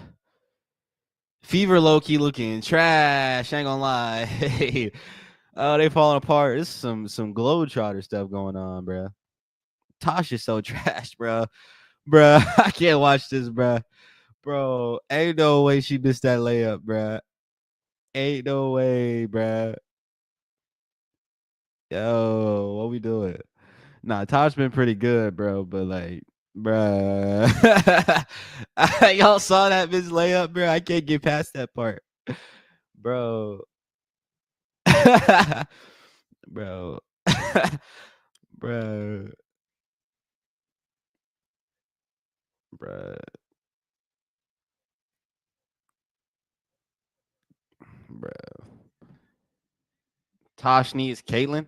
Fever low key looking trash. Ain't gonna lie. Hey, oh, they falling apart. This is some Globetrotter stuff going on, bro. Tosh is so trash, bro. Bro, I can't watch this, bro. Bro, ain't no way she missed that layup, bro. Ain't no way, bro. Yo, what we doing? Nah, Tosh been pretty good, bro. But like, bro, y'all saw that miss layup, bro. I can't get past that part, bro. bro. Bro. Bro. Bro. Tosh needs Caitlyn.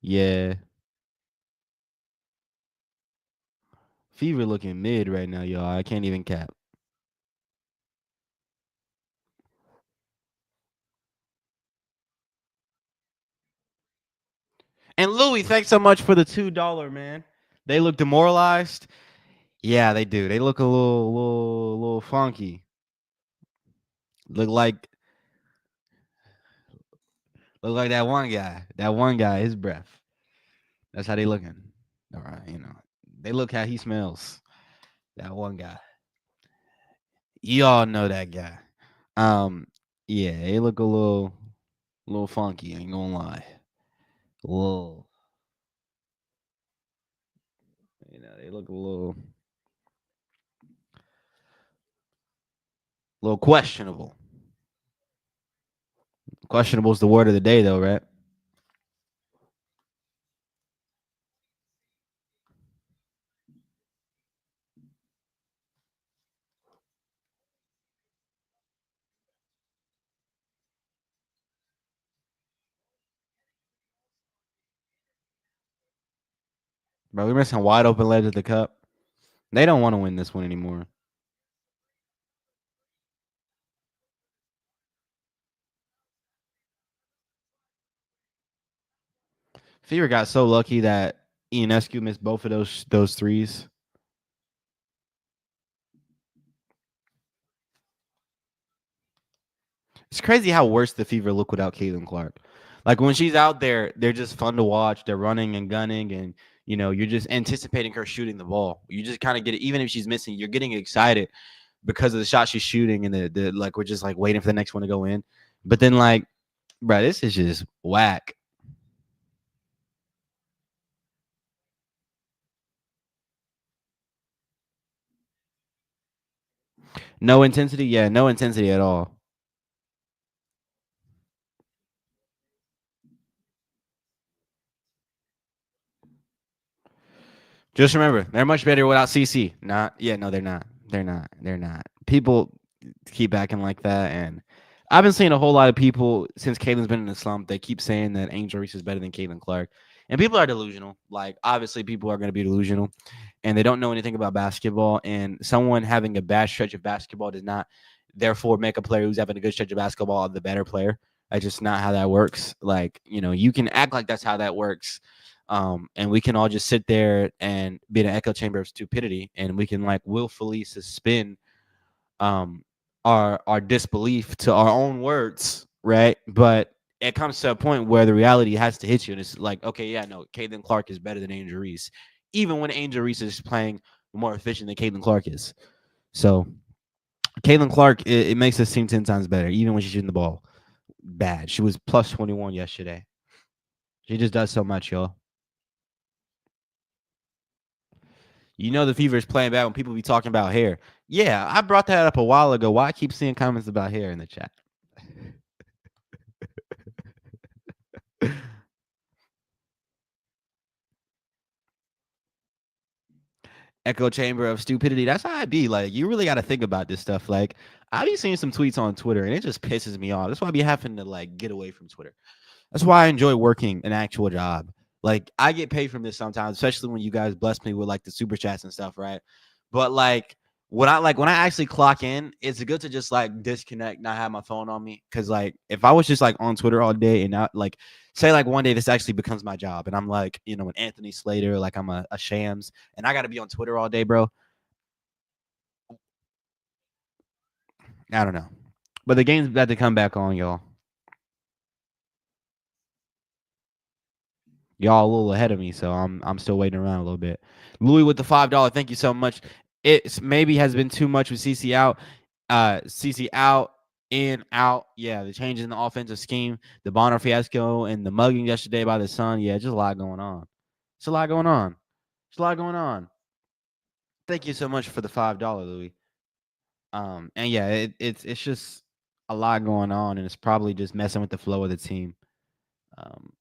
Yeah. Fever looking mid right now, y'all. I can't even cap. And Louis, thanks so much for the $2, man. They look demoralized. Yeah, they do. They look a little funky. Look like that one guy. That one guy, his breath. That's how they looking. All right, they look how he smells. That one guy. You all know that guy. Um, yeah, they look a little funky. Ain't gonna lie. A little, they look a little questionable. Questionable is the word of the day, though, right? Bro, we're missing wide open legs at the cup. They don't want to win this one anymore. Fever got so lucky that Ionescu missed both of those threes. It's crazy how worse the Fever look without Caitlin Clark. Like when she's out there, they're just fun to watch. They're running and gunning, and you're just anticipating her shooting the ball. You just kind of get it, even if she's missing, you're getting excited because of the shot she's shooting, and the like we're just like waiting for the next one to go in. But then like, bro, this is just whack. No intensity, yeah, no intensity at all. Just remember, they're much better without CC. Not, yeah, no, they're not. They're not. They're not. People keep acting like that, and I've been seeing a whole lot of people since Caitlin's been in the slump. They keep saying that Angel Reese is better than Caitlin Clark, and people are delusional. Like, obviously, people are going to be delusional, and they don't know anything about basketball. And someone having a bad stretch of basketball does not, therefore, make a player who's having a good stretch of basketball the better player. That's just not how that works. Like, you can act like that's how that works, and we can all just sit there and be in an echo chamber of stupidity, and we can like willfully suspend um, our disbelief to our own words, right? But it comes to a point where the reality has to hit you, and it's like, okay, yeah, no, Caitlin Clark is better than Angel Reese, even when Angel Reese is playing more efficient than Caitlin Clark is. So Caitlin Clark, it makes us seem 10 times better, even when she's shooting the ball bad. She was plus 21 yesterday. She just does so much, y'all. The Fever is playing bad when people be talking about hair. Yeah, I brought that up a while ago. Why I keep seeing comments about hair in the chat? Echo chamber of stupidity. That's how I be. Like, you really got to think about this stuff. Like, I be seeing some tweets on Twitter, and it just pisses me off. That's why I be having to like get away from Twitter. That's why I enjoy working an actual job. Like, I get paid from this sometimes, especially when you guys bless me with like the super chats and stuff, right? But like when I actually clock in, it's good to just like disconnect, not have my phone on me. Cause like if I was just like on Twitter all day and not like say like one day this actually becomes my job and I'm like, an Anthony Slater, like I'm a Shams, and I gotta be on Twitter all day, bro. I don't know. But the game's about to come back on, y'all. Y'all a little ahead of me, so I'm still waiting around a little bit. Louis with the $5. Thank you so much. It maybe has been too much with CC out. CC out, in, out. Yeah, the change in the offensive scheme, the Bonner fiasco, and the mugging yesterday by the Sun. Yeah, just a lot going on. It's a lot going on. It's a lot going on. Thank you so much for the $5, Louis. And yeah, it's just a lot going on, and it's probably just messing with the flow of the team. Um,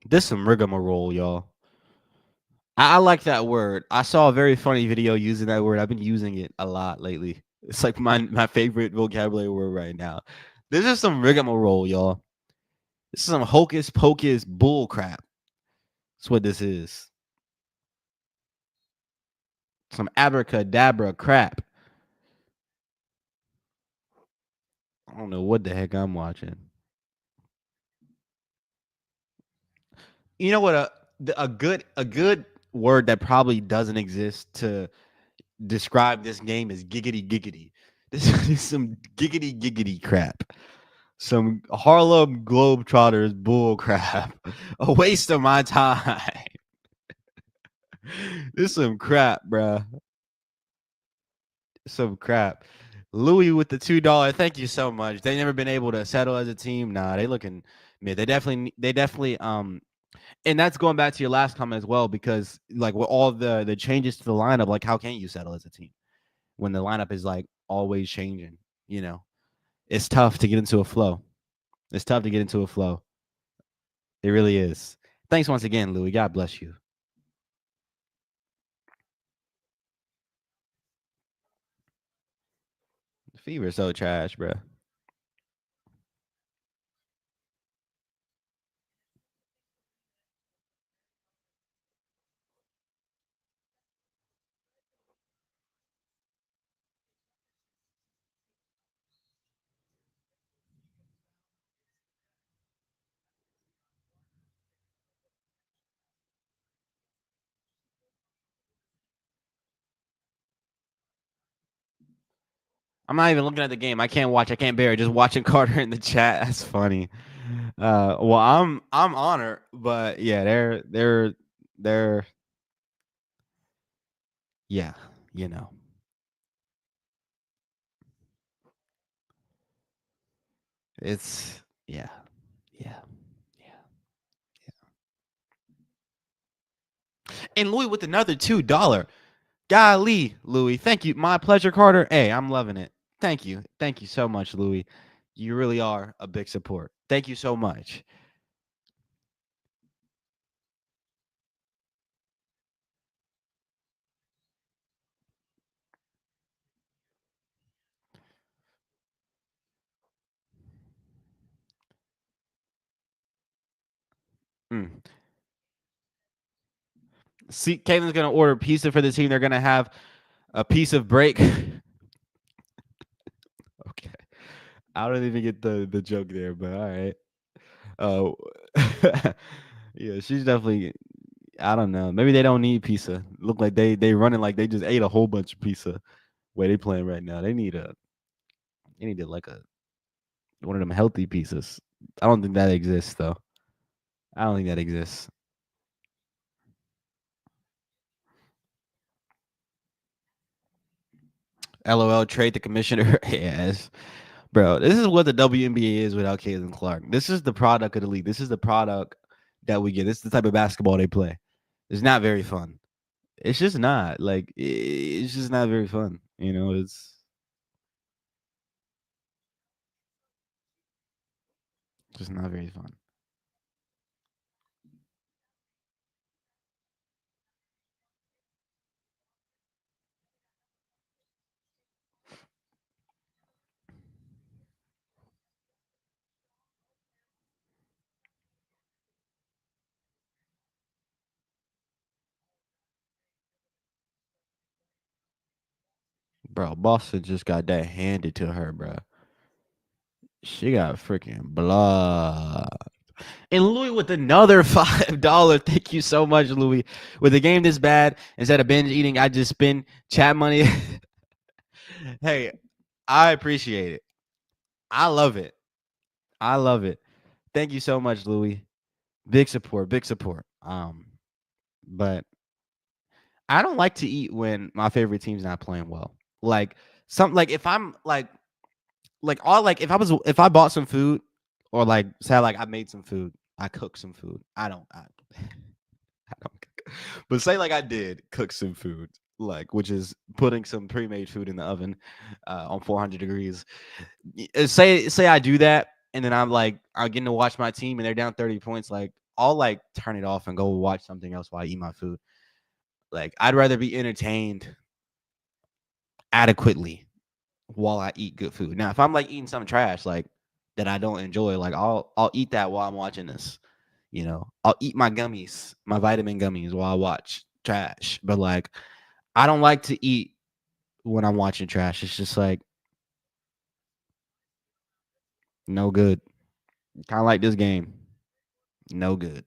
This some rigmarole, y'all. I like that word. I saw a very funny video using that word. I've been using it a lot lately. It's like my favorite vocabulary word right now. This is some rigmarole, y'all. This is some hocus pocus bull crap. That's what this is. Some abracadabra crap. I don't know what the heck I'm watching. You know what? A good word that probably doesn't exist to describe this game is giggity giggity. This is some giggity giggity crap. Some Harlem Globetrotters bull crap. A waste of my time. This is some crap, bruh. Some crap. Louis with the $2. Thank you so much. They never been able to settle as a team. Nah, they looking mid. They definitely and that's going back to your last comment as well, because like with all the changes to the lineup, like how can you settle as a team when the lineup is like always changing? You know, it's tough to get into a flow. It's tough to get into a flow. It really is. Thanks once again, Louis. God bless you. Fever so trash, bro. I'm not even looking at the game. I can't watch. I can't bear it. Just watching Carter in the chat. That's funny. Well, I'm honored, but yeah, they're yeah, you know, it's yeah, yeah, yeah. And Louis with another $2. Golly, Louis. Thank you. My pleasure, Carter. Hey, I'm loving it. Thank you. Thank you so much, Louis. You really are a big support. Thank you so much. Mm. See, Caitlin's gonna order pizza for the team. They're gonna have a piece of break. Okay. I don't even get the joke there, but all right. Oh, yeah, she's definitely. I don't know. Maybe they don't need pizza. Look like they running like they just ate a whole bunch of pizza. Where they playing right now? They need like a one of them healthy pizzas. I don't think that exists though. I don't think that exists. LOL. Trade the commissioner. Yes, bro. This is what the WNBA is without Caitlin Clark. This is the product of the league. This is the product that we get. This is the type of basketball they play. It's not very fun. It's just not like it's just not very fun. It's just not very fun. Bro, Boston just got that handed to her, bro. She got freaking blood. And Louis with another $5. Thank you so much, Louis. With a game this bad, instead of binge eating, I just spend chat money. Hey, I appreciate it. I love it. I love it. Thank you so much, Louis. Big support, big support. But I don't like to eat when my favorite team's not playing well. Like like if I'm like all like if I bought some food or like say like I made some food, I cooked some food. I don't cook. But say like I did cook some food, like which is putting some pre-made food in the oven on 400 degrees. Say I do that and then I'm getting to watch my team and they're down 30 points, like I'll like turn it off and go watch something else while I eat my food. Like I'd rather be entertained adequately while I eat good food. Now, if I'm like eating some trash like that I don't enjoy, like I'll eat that while I'm watching this. You know, I'll eat my gummies, my vitamin gummies while I watch trash. But like I don't like to eat when I'm watching trash. It's just like no good. Kind of like this game. No good.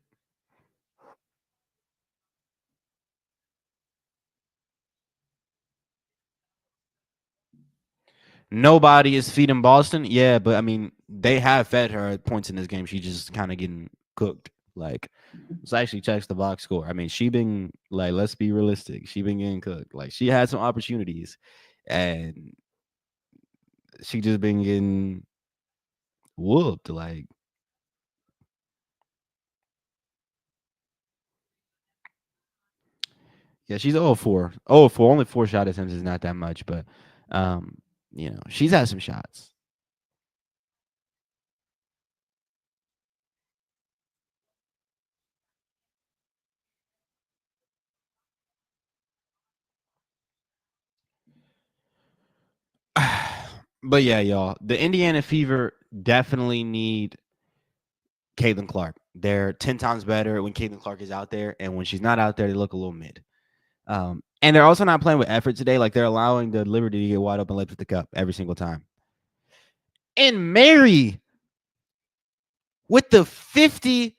Nobody is feeding Boston. Yeah, but I mean, they have fed her at points in this game. She's just kind of getting cooked. Like, let's actually check the box score. I mean, she been like, let's be realistic. She been getting cooked. Like, she had some opportunities, and she just been getting whooped. Like, yeah, she's 0-4. 0-4. Only 4 shot attempts is not that much, but um, she's had some shots. But yeah, y'all, the Indiana Fever definitely need Caitlin Clark. They're 10 times better when Caitlin Clark is out there, and when she's not out there, they look a little mid. And they're also not playing with effort today. Like they're allowing the Liberty to get wide open left with the cup every single time. And Mary with the $50.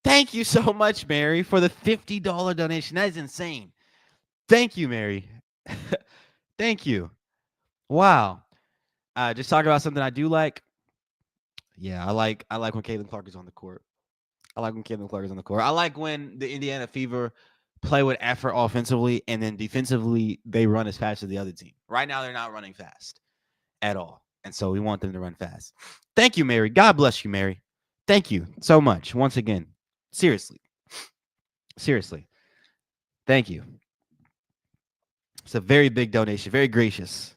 Thank you so much, Mary, for the $50 donation. That is insane. Thank you, Mary. Thank you. Wow. Just talking about something I do like. Yeah, I like when Caitlin Clark is on the court. I like when Caitlin Clark is on the court. I like when the Indiana Fever play with effort offensively, and then defensively they run as fast as the other team. Right now, they're not running fast at all, and so we want them to run fast. Thank you, Mary. God bless you, Mary. Thank you so much once again. Seriously, seriously. Thank you. It's a very big donation. Very gracious.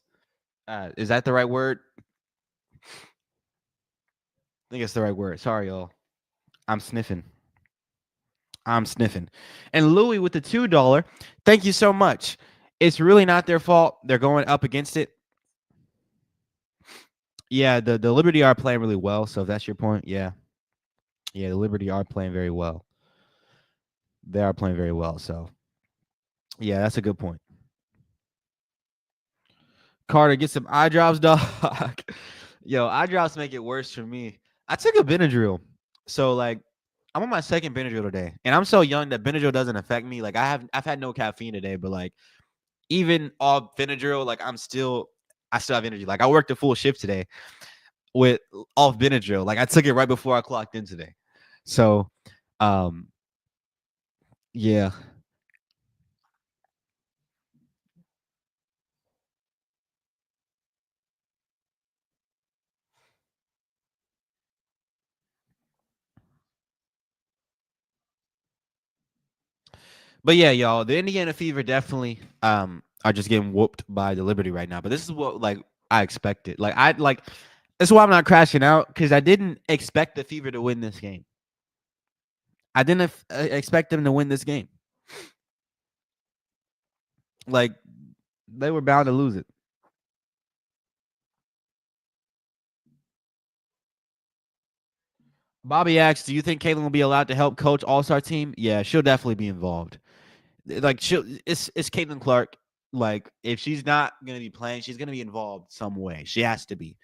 Is that the right word? I think it's the right word. Sorry, y'all. I'm sniffing. I'm sniffing. And Louis with the $2. Thank you so much. It's really not their fault. They're going up against it. Yeah, the Liberty are playing really well. So if that's your point, yeah. Yeah, the Liberty are playing very well. They are playing very well. So yeah, that's a good point. Carter, get some eye drops, dog. Yo, eye drops make it worse for me. I took a Benadryl. So like I'm on my second Benadryl today. And I'm so young that Benadryl doesn't affect me. Like I've had no caffeine today, but like even off Benadryl, like I still have energy. Like I worked a full shift today with off Benadryl. Like I took it right before I clocked in today. So um yeah. But yeah, y'all, the Indiana Fever definitely are just getting whooped by the Liberty right now. But this is what like I expected. Like I like that's why I'm not crashing out because I didn't expect the Fever to win this game. I didn't expect them to win this game. Like they were bound to lose it. Bobby asks, "Do you think Caitlin will be allowed to help coach All Star team?" Yeah, she'll definitely be involved. Like it's Caitlin Clark. Like if she's not gonna be playing, she's gonna be involved some way. She has to be.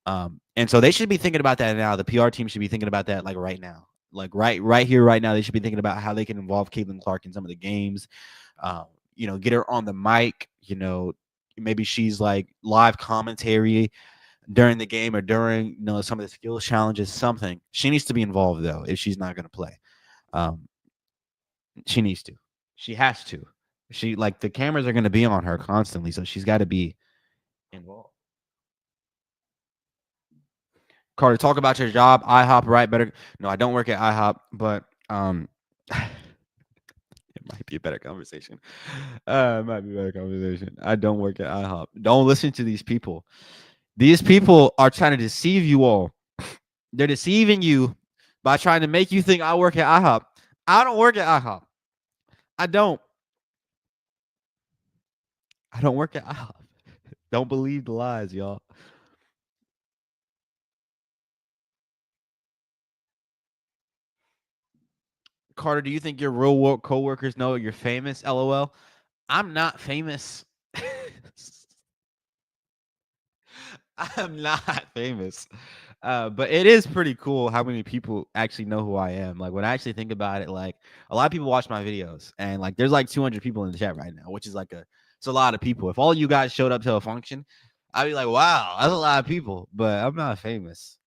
And so they should be thinking about that now. The PR team should be thinking about that like right now. Like right here, right now, they should be thinking about how they can involve Caitlin Clark in some of the games. Get her on the mic. Maybe she's like live commentary during the game or during some of the skills challenges. Something she needs to be involved though if she's not going to play. Um, she needs to. She has to. She like the cameras are going to be on her constantly, so she's got to be involved. Carter, talk about your job. IHOP, right? Better. No, I don't work at IHOP, but it might be a better conversation. It might be a better conversation. I don't work at IHOP. Don't listen to these people. These people are trying to deceive you all. They're deceiving you by trying to make you think I work at IHOP. I don't work at IHOP. I don't. I don't work at IHOP. Don't believe the lies, y'all. Carter, do you think your real world coworkers know you're famous? LOL. I'm not famous. I'm not famous. But it is pretty cool how many people actually know who I am. Like when I actually think about it, like a lot of people watch my videos, and like there's like 200 people in the chat right now, which is like it's a lot of people. If all you guys showed up to a function, I'd be like, wow, that's a lot of people. But I'm not famous.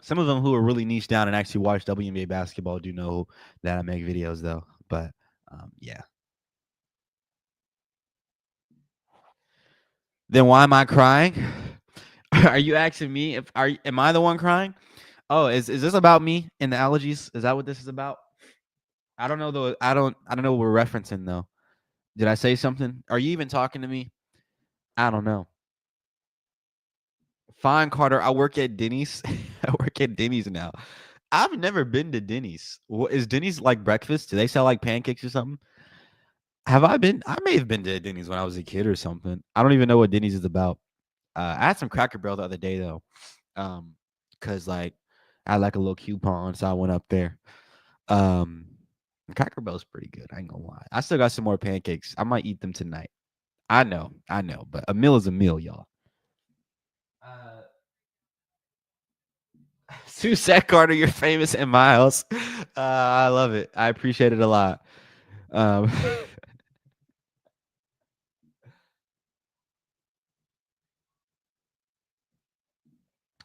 Some of them who are really niche down and actually watch WNBA basketball do know that I make videos though. But yeah. Then why am I crying? Are you asking me if am I the one crying? Oh, is this about me and the allergies? Is that what this is about? I don't know though. I don't know what we're referencing though. Did I say something? Are you even talking to me? I don't know. Fine, Carter. I work at Denny's. I work at Denny's now. I've never been to Denny's. What is Denny's like breakfast? Do they sell like pancakes or something? Have I been? I may have been to Denny's when I was a kid or something. I don't even know what Denny's is about. I had some Cracker Barrel the other day though, cause like I had like a little coupon, so I went up there. Um, Cracker Barrel's pretty good. I ain't gonna lie. I still got some more pancakes. I might eat them tonight. I know, but a meal is a meal, y'all. Uh, Sue Sack Carter, you're famous in my house. I love it. I appreciate it a lot. Um,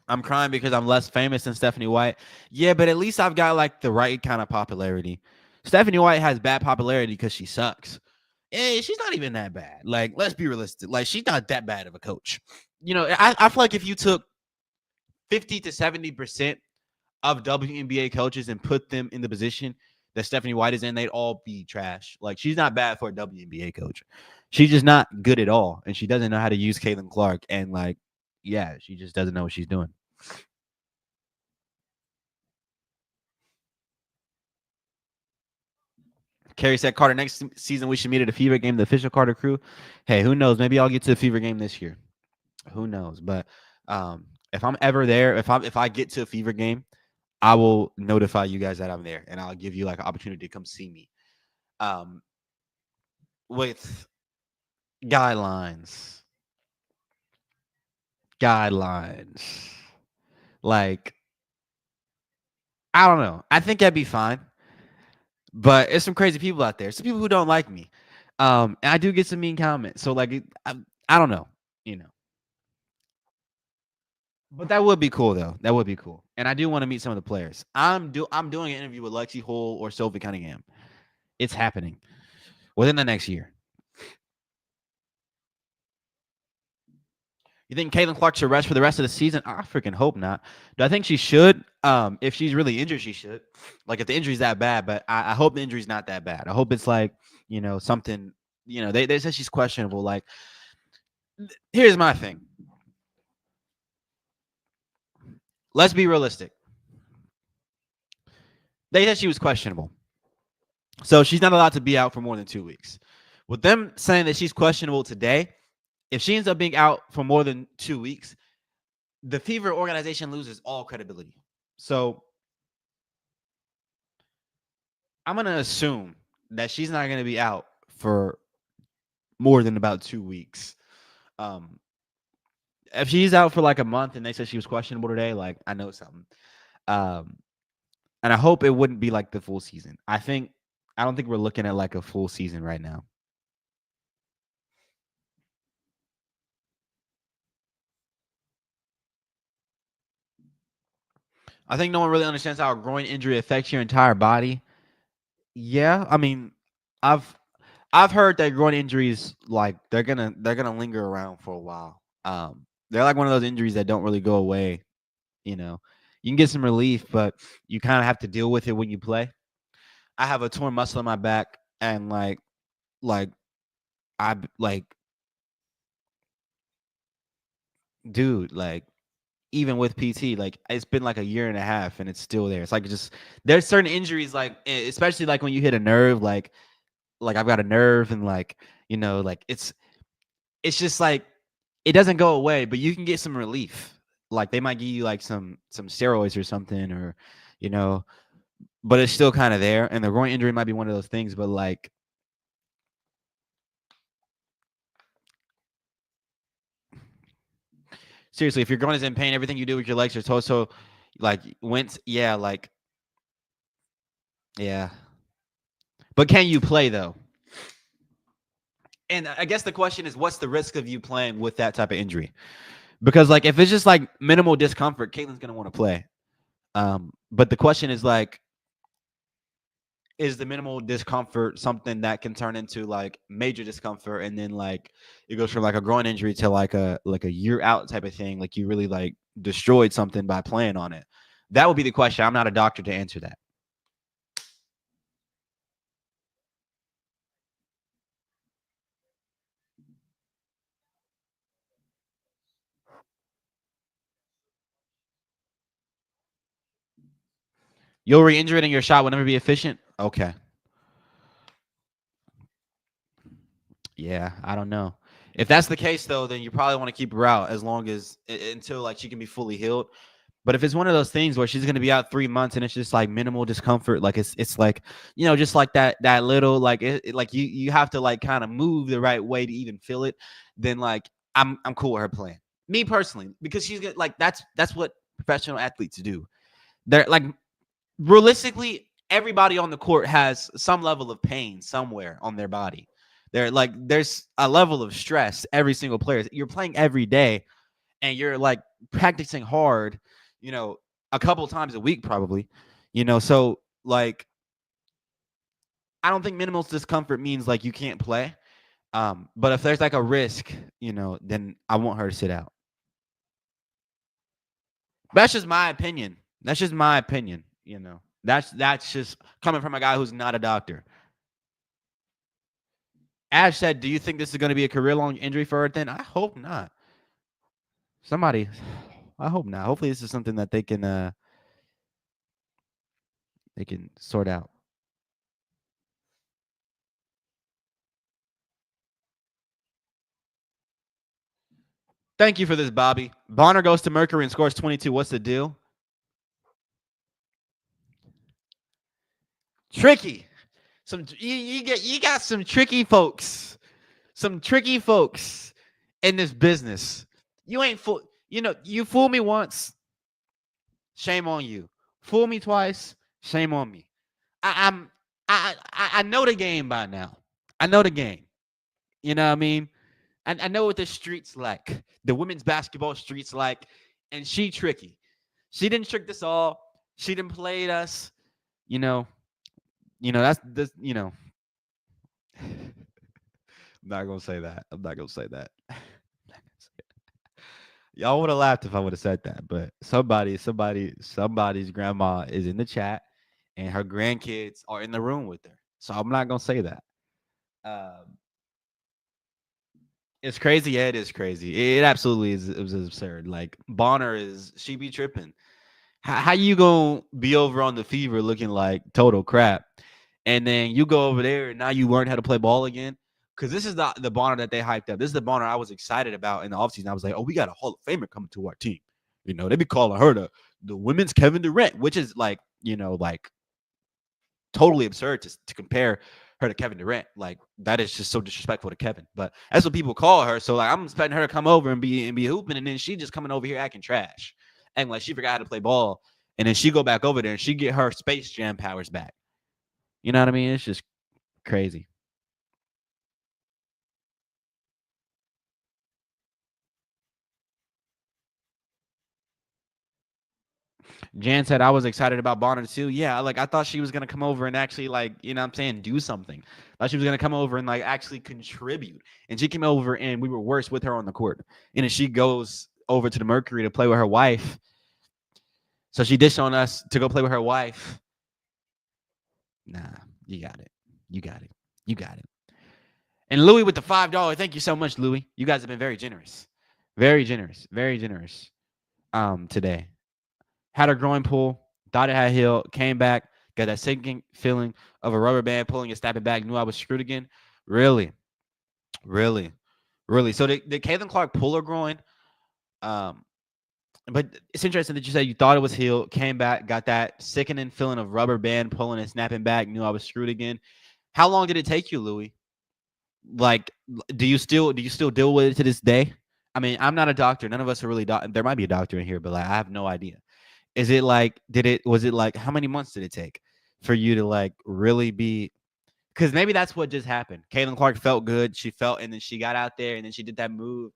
I'm crying because I'm less famous than Stephanie White. Yeah, but at least I've got like the right kind of popularity. Stephanie White has bad popularity because she sucks. She's not even that bad. Like, let's be realistic. Like, she's not that bad of a coach. You know, I feel like if you took 50 to 70% of WNBA coaches and put them in the position that Stephanie White is in, they'd all be trash. Like, she's not bad for a WNBA coach. She's just not good at all. And she doesn't know how to use Caitlin Clark. And, like, yeah, she just doesn't know what she's doing. Carrie said, Carter, next season we should meet at a Fever game, the official Carter crew. Hey, who knows? Maybe I'll get to the Fever game this year. Who knows? But if I'm ever there, if I get to a Fever game, I will notify you guys that I'm there, and I'll give you like an opportunity to come see me. Um, with guidelines, guidelines. Like I don't know. I think that'd be fine. But it's some crazy people out there. Some people who don't like me. And I do get some mean comments. So like, I don't know. You know. But that would be cool though. That would be cool. And I do want to meet some of the players. I'm doing an interview with Lexi Hull or Sophie Cunningham. It's happening within the next year. You think Caitlin Clark should rest for the rest of the season? I freaking hope not. Do I think she should? If she's really injured, she should. Like if the injury's that bad, but I hope the injury's not that bad. I hope it's like, something, they said she's questionable. Like, here's my thing. Let's be realistic. They said she was questionable. So she's not allowed to be out for more than 2 weeks. With them saying that she's questionable today, if she ends up being out for more than 2 weeks, the Fever organization loses all credibility. So I'm going to assume that she's not going to be out for more than about 2 weeks. If she's out for like a month and they said she was questionable today, like I know something. And I hope it wouldn't be like the full season. I don't think we're looking at like a full season right now. I think no one really understands how a groin injury affects your entire body. Yeah, I mean, I've I've heard that groin injuries like they're gonna linger around for a while. They're like one of those injuries that don't really go away. You know, you can get some relief, but you kind of have to deal with it when you play. I have a torn muscle in my back, and like I like, dude, like even with PT, like it's been like a year and a half and it's still there. It's like just there's certain injuries, like especially like when you hit a nerve, like I've got a nerve and like like it's just like it doesn't go away, but you can get some relief. Like they might give you like some steroids or something, or you know, but it's still kind of there. And the groin injury might be one of those things, but like seriously, if your groin is in pain, everything you do with your legs or torso, like wince, yeah, like yeah. But can you play though? And I guess the question is, what's the risk of you playing with that type of injury? Because like if it's just like minimal discomfort, Caitlin's gonna want to play. But the question is like, is the minimal discomfort something that can turn into like major discomfort, and then like it goes from like a groin injury to like a year out type of thing, like you really like destroyed something by playing on it? That would be the question. I'm not a doctor to answer that. You'll re-injure it and your shot will never be efficient. Okay. Yeah, I don't know. If that's the case though, then you probably want to keep her out as long as until like she can be fully healed. But if it's one of those things where she's gonna be out 3 months and it's just like minimal discomfort, like it's like just like that little like like you have to like kind of move the right way to even feel it, then like I'm cool with her playing. Me personally, because she's gonna like that's what professional athletes do. They're like realistically, everybody on the court has some level of pain somewhere on their body. They're like there's a level of stress every single player. You're playing every day and you're like practicing hard, you know, a couple times a week probably, so like I don't think minimal discomfort means like you can't play. But if there's like a risk, then I want her to sit out. That's just my opinion. That's just my opinion. That's just coming from a guy who's not a doctor. Ash said, "Do you think this is going to be a career-long injury for her?" Then I hope not. Somebody, I hope not. Hopefully, this is something that they can sort out. Thank you for this, Bobby. Bonner goes to Mercury and scores 22. What's the deal? Tricky. You got some tricky folks. Some tricky folks in this business. You ain't fool. You fool me once, shame on you. Fool me twice, shame on me. I'm I know the game by now. I know the game. You know what I mean? I know what the streets like. The women's basketball streets like, and she tricky. She didn't trick us all. She didn't play us. You know. That's this. I'm not gonna say that. I'm not gonna say that. Y'all would have laughed if I would have said that, but somebody's grandma is in the chat, and her grandkids are in the room with her. So I'm not gonna say that. Um, it's crazy. Yeah, it is crazy. It absolutely is. It was absurd. Like Bonner she be tripping. How you gonna be over on the fever looking like total crap, and then you go over there and now you learn how to play ball again? Because this is the Bonner that they hyped up. This is the Bonner I was excited about in the offseason. I was like, oh, we got a Hall of Famer coming to our team. They be calling her the women's Kevin Durant, which is like like totally absurd to compare her to Kevin Durant. Like that is just so disrespectful to Kevin. But that's what people call her. So like I'm expecting her to come over and be hooping, and then she just coming over here acting trash, and like she forgot how to play ball, and then she go back over there and she get her Space Jam powers back. You know what I mean? It's just crazy. Jan said I was excited about Bonner too. Yeah, like I thought she was gonna come over and actually like, what I'm saying, do something. I thought she was gonna come over and like actually contribute. And she came over and we were worse with her on the court. And then she goes over to the Mercury to play with her wife. So she dished on us to go play with her wife. Nah, you got it. You got it. You got it. And Louis with the $5. Thank you so much, Louis. You guys have been very generous. Very generous. Very generous. today. Had a groin pull, thought it had healed, came back, got that sinking feeling of a rubber band pulling and snapping back, knew I was screwed again. Really, really, really. So did Caitlin Clark pull her groin? Um, but it's interesting that you said you thought it was healed, came back, got that sickening feeling of rubber band pulling and snapping back, knew I was screwed again. How long did it take you, Louis? Like, do you still deal with it to this day? I mean, I'm not a doctor. None of us are really there might be a doctor in here, but like I have no idea. Is it like was it like how many months did it take for you to like really be, because maybe that's what just happened. Caitlin Clark felt good. She felt, and then she got out there and then she did that move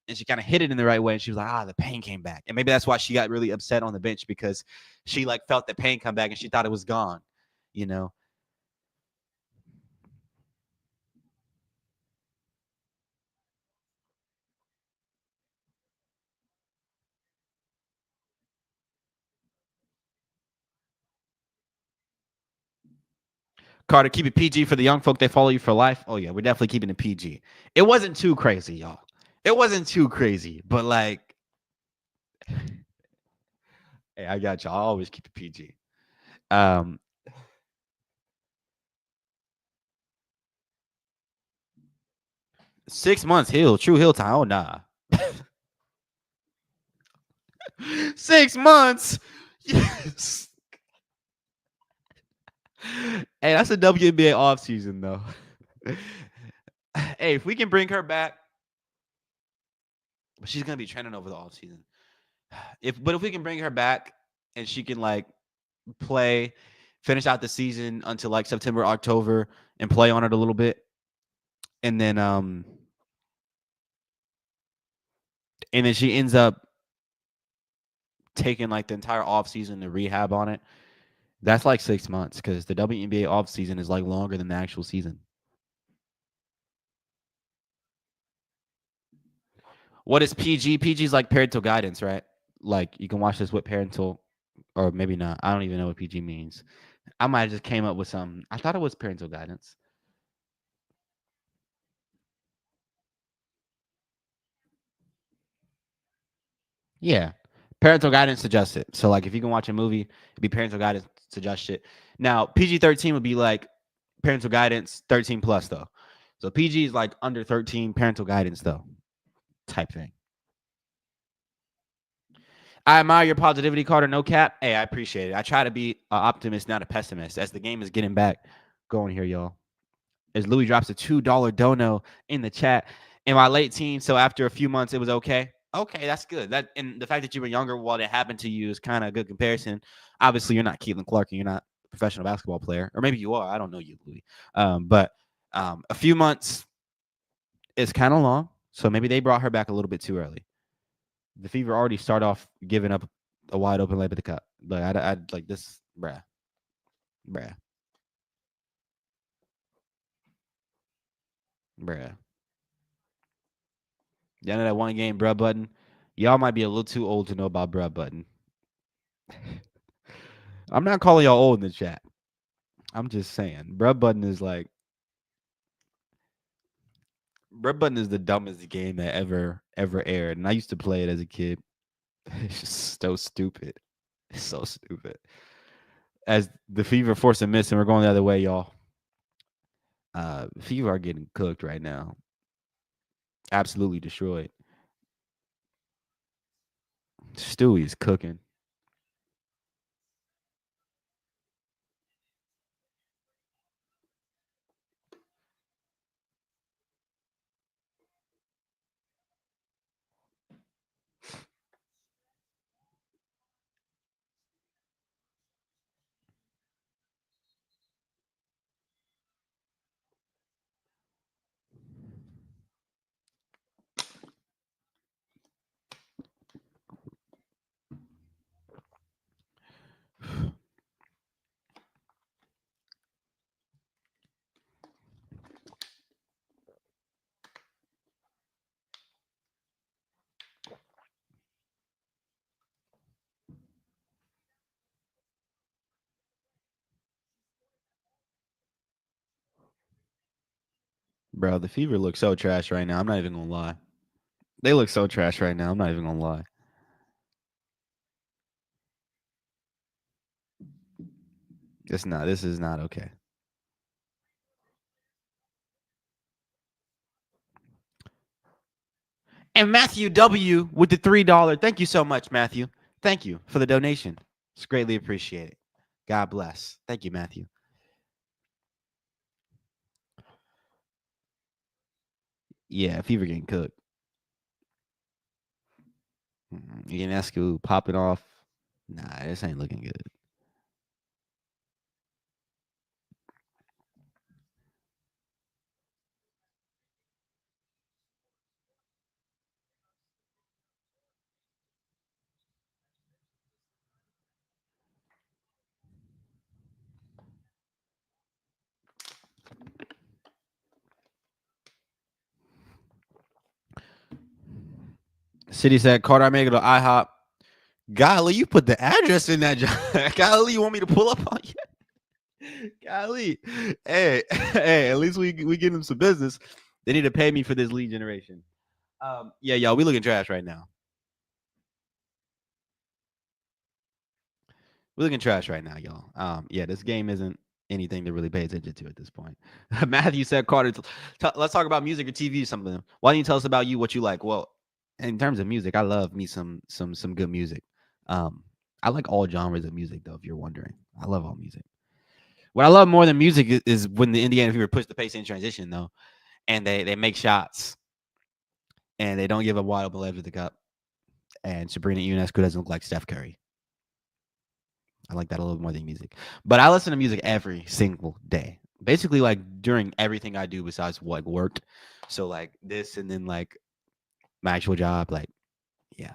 and she kind of hit it in the right way. And she was like, the pain came back. And maybe that's why she got really upset on the bench, because she like felt the pain come back and she thought it was gone, you know? Carter, keep it PG for the young folk. They follow you for life. Oh, yeah, we're definitely keeping it PG. It wasn't too crazy, y'all. It wasn't too crazy, but like, hey, I got you. I'll always keep it PG. Um, 6 months heal, true heal time. Oh, nah. 6 months. Yes. Hey, that's a WNBA offseason, though. Hey, if we can bring her back, but she's gonna be trending over the offseason. If we can bring her back and she can like play, finish out the season until like September, October, and play on it a little bit, and then she ends up taking like the entire offseason to rehab on it. That's like 6 months, because the WNBA offseason is like longer than the actual season. What is PG? PG is like parental guidance, right? Like you can watch this with parental, or maybe not. I don't even know what PG means. I might have just came up with something. I thought it was parental guidance. Yeah. Parental guidance suggested. So like if you can watch a movie, it'd be parental guidance suggested. Now PG-13 would be like parental guidance 13 plus though. So PG is like under 13, parental guidance though, type thing. I admire your positivity, Carter. No cap. Hey, I appreciate it. I try to be an optimist, not a pessimist, as the game is getting back going here, y'all. As Louis drops a $2 dono in the chat. In my late teens, so after a few months, it was okay. Okay, that's good. That, and the fact that you were younger while it happened to you is kind of a good comparison. Obviously, you're not Caitlin Clark and you're not a professional basketball player, or maybe you are. I don't know you, Louis. But a few months is kind of long, so maybe they brought her back a little bit too early. The Fever already start off giving up a wide open lap at the cup. Like I'd like this, bruh, bruh. The end of that one game, bruh button. Y'all might be a little too old to know about bruh button. I'm not calling y'all old in the chat. I'm just saying, bruh button is like, bruh button is the dumbest game that ever aired, and I used to play it as a kid. It's just so stupid. It's so stupid. As the Fever force a miss, and we're going the other way, y'all. Fever are getting cooked right now. Absolutely destroyed. Stewie's cooking. Bro, the Fever looks so trash right now. I'm not even gonna lie. They look so trash right now. I'm not even gonna lie. It's not. This is not okay. And Matthew W with the $3. Thank you so much, Matthew. Thank you for the donation. It's greatly appreciated. God bless. Thank you, Matthew. Yeah, Fever getting cooked. Ionescu popping off. Nah, this ain't looking good. City said Carter, I make it to IHOP. Golly, you put the address in that job. Golly, you want me to pull up on you? Golly, hey, hey, at least we get them some business. They need to pay me for this lead generation. Yeah, y'all, we looking trash right now. We're looking trash right now, y'all. Yeah, this game isn't anything to really pay attention to at this point. Matthew said, Carter, let's talk about music or TV or something. Why don't you tell us about you, what you like? Well, in terms of music, I love me some good music. I like all genres of music, though. If you're wondering, I love all music. What I love more than music is when the Indiana Fever push the pace in transition, though, and they make shots and they don't give up wide open layups at the cup. And Sabrina Ionescu doesn't look like Steph Curry. I like that a little more than music. But I listen to music every single day. Basically, like during everything I do besides like work. So like this and then like my actual job, like yeah.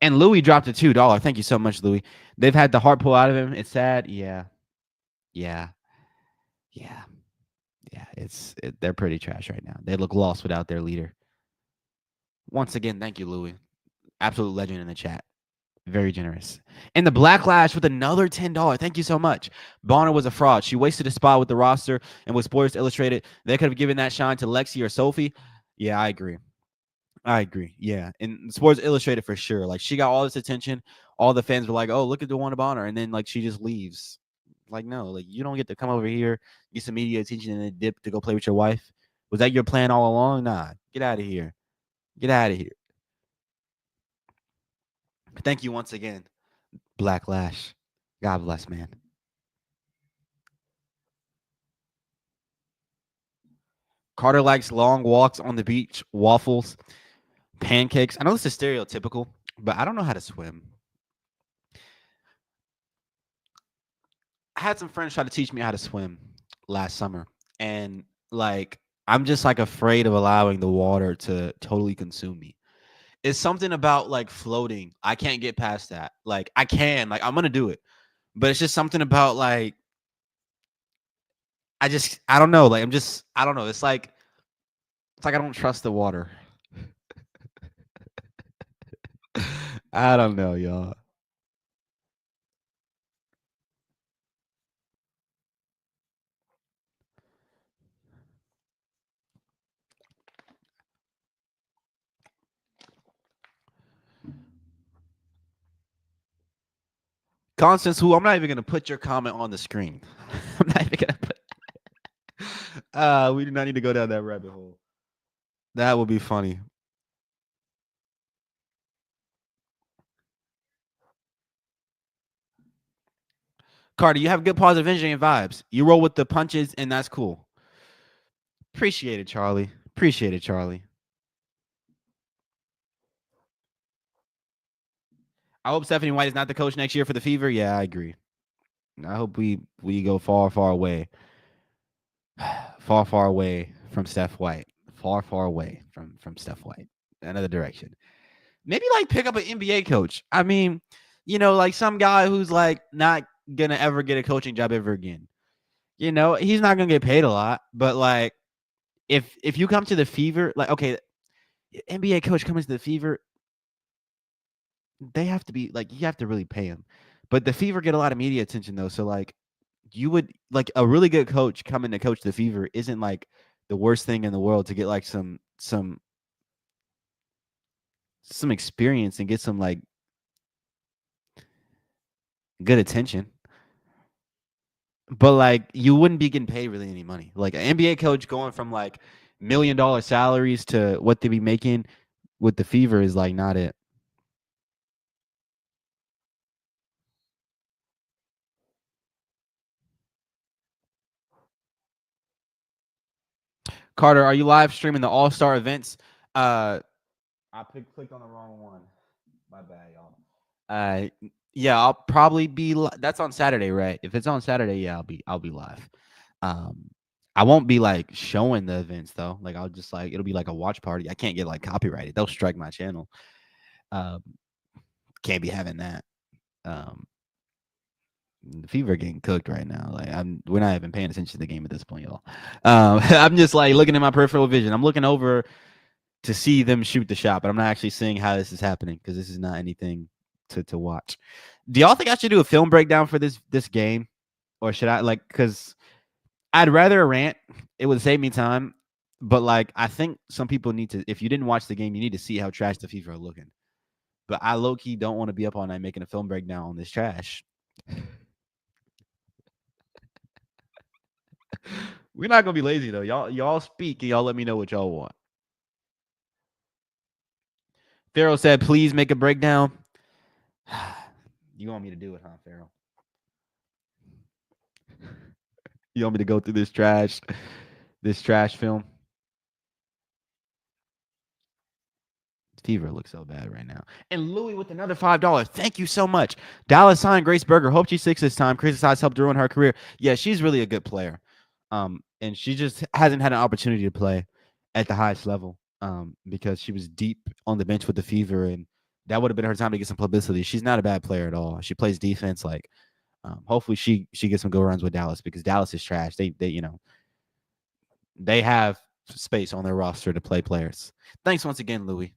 And Louis dropped a $2. Thank you so much, Louis. They've had the heart pull out of him. It's sad. Yeah. Yeah. Yeah. Yeah. They're pretty trash right now. They look lost without their leader. Once again, thank you, Louis. Absolute legend in the chat. Very generous. And the Blacklash with another $10. Thank you so much. Bonner was a fraud. She wasted a spot with the roster, and with Sports Illustrated, they could have given that shine to Lexi or Sophie. Yeah, I agree. I agree. Yeah. And Sports Illustrated for sure. Like she got all this attention. All the fans were like, oh, look at the one Bonner. And then like she just leaves. Like, no, like you don't get to come over here, get some media attention and then dip to go play with your wife. Was that your plan all along? Nah. Get out of here. Get out of here. Thank you once again. Blacklash. God bless, man. Carter likes long walks on the beach, waffles, pancakes. I know this is stereotypical, but I don't know how to swim. I had some friends try to teach me how to swim last summer, and like I'm just like afraid of allowing the water to totally consume me. It's something about like floating. I can't get past that. Like I can, like I'm gonna do it, but it's just something about like I don't know. Like I don't know. It's like I don't trust the water. I don't know, y'all. Constance, who I'm not even gonna put your comment on the screen. I'm not even gonna put. We do not need to go down that rabbit hole. That would be funny. Carter, you have good positive energy and vibes. You roll with the punches, and that's cool. Appreciate it, Charlie. Appreciate it, Charlie. I hope Stephanie White is not the coach next year for the Fever. Yeah, I agree. I hope we go far, far away, far, far away from Steph White. Far, far away from Steph White. Another direction. Maybe like pick up an NBA coach. I mean, like some guy who's like not gonna ever get a coaching job ever again. He's not gonna get paid a lot, but like if you come to the Fever, like okay, NBA coach comes to the Fever, they have to be like you have to really pay him. But the Fever get a lot of media attention though, so like you would like a really good coach coming to coach the Fever isn't like the worst thing in the world to get like some experience and get some like good attention. But like, you wouldn't be getting paid really any money. Like an NBA coach going from like $1 million salaries to what they be making with the Fever is like not it. Carter, are you live streaming the All Star events? Uh, clicked on the wrong one. My bad, y'all. Yeah, I'll probably be. That's on Saturday, right? If it's on Saturday, yeah, I'll be live. Um, I won't be like showing the events though. Like I'll just like it'll be like a watch party. I can't get like copyrighted. They'll strike my channel. Um, can't be having that. Um, the Fever getting cooked right now. Like we're not even paying attention to the game at this point, y'all. I'm just like looking at my peripheral vision. I'm looking over to see them shoot the shot, but I'm not actually seeing how this is happening because this is not anything to watch. Do y'all think I should do a film breakdown for this game, or should I like? Because I'd rather rant. It would save me time. But like, I think some people need to. If you didn't watch the game, you need to see how trash the FIFA are looking. But I low key don't want to be up all night making a film breakdown on this trash. We're not gonna be lazy though. Y'all speak and y'all let me know what y'all want. Pharaoh said, "Please make a breakdown." You want me to do it, huh, Pharaoh? You want me to go through this trash film? Fever looks so bad right now. And Louis with another $5. Thank you so much. Dallas signed Grace Berger. Hope she's six this time. Criticized helped ruin her career. Yeah, she's really a good player. And she just hasn't had an opportunity to play at the highest level. Because she was deep on the bench with the Fever, and that would have been her time to get some publicity. She's not a bad player at all. She plays defense. Like, hopefully she gets some go runs with Dallas because Dallas is trash. They have space on their roster to play players. Thanks once again, Louis.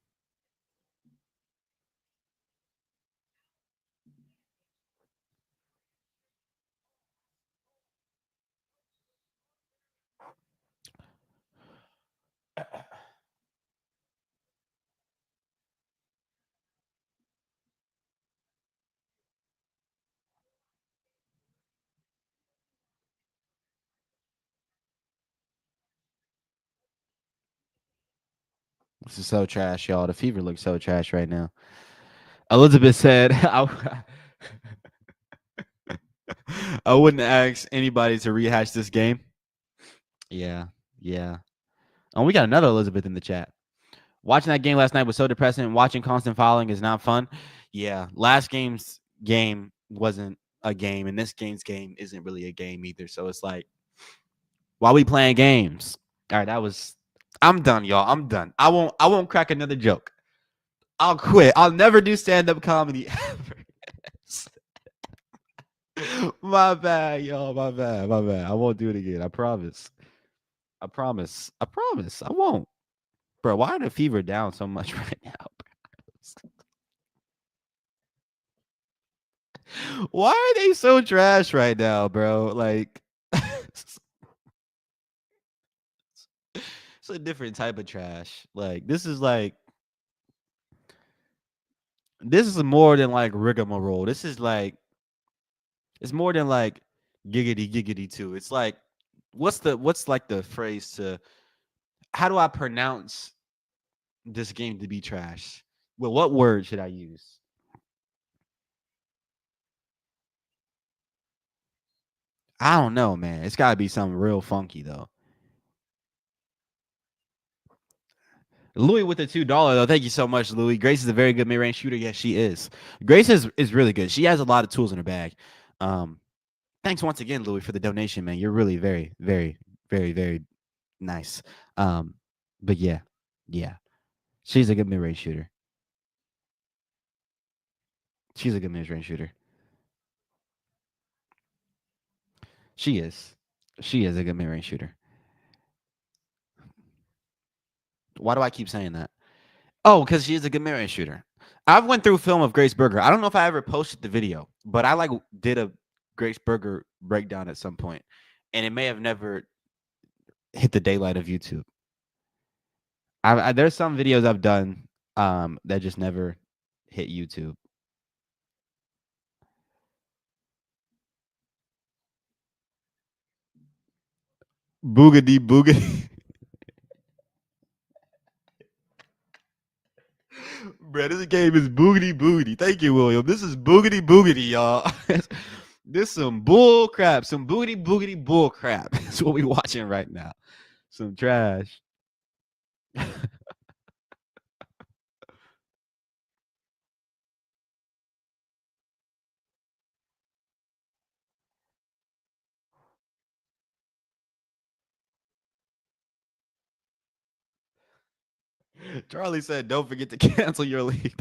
This is so trash, y'all. The Fever looks so trash right now. Elizabeth said, I wouldn't ask anybody to rehash this game. Yeah, yeah. Oh, we got another Elizabeth in the chat. Watching that game last night was so depressing. Watching constant fouling is not fun. Yeah, last game's game wasn't a game, and this game's game isn't really a game either. So it's like, why we playing games? All right, that was. I'm done, y'all. I'm done. I won't crack another joke. I'll quit. I'll never do stand up comedy ever. My bad, y'all. My bad. My bad. I won't do it again. I promise. I promise. I promise. I won't. Bro, why are the Fever down so much right now? Why are they so trash right now, bro? Like, it's a different type of trash. Like, this is more than like rigmarole. This is like, it's more than like giggity giggity too. It's like, what's like the phrase to how do I pronounce this game to be trash? Well, what word should I use? I don't know, man. It's got to be something real funky though. Louis with the $2 though. Thank you so much, Louis. Grace is a very good mid-range shooter. Yes, she is. Grace is really good. She has a lot of tools in her bag. Um, thanks once again, Louis, for the donation, man. You're really very, very, very, very nice. But yeah, yeah, she's a good mid-range shooter. She's a good mid-range shooter. She is. She is a good mid-range shooter. Why do I keep saying that? Oh, because she is a good mid-range shooter. I've went through film of Grace Berger. I don't know if I ever posted the video, but I like did a Grace Berger breakdown at some point, and it may have never hit the daylight of YouTube. There's some videos I've done that just never hit YouTube. Boogity boogity. Bro, this game is boogity boogity. Thank you, William. This is boogity boogity, y'all. This some bull crap. Some boogity boogity bull crap. That's what we watching right now. Some trash. Charlie said, "Don't forget to cancel your league."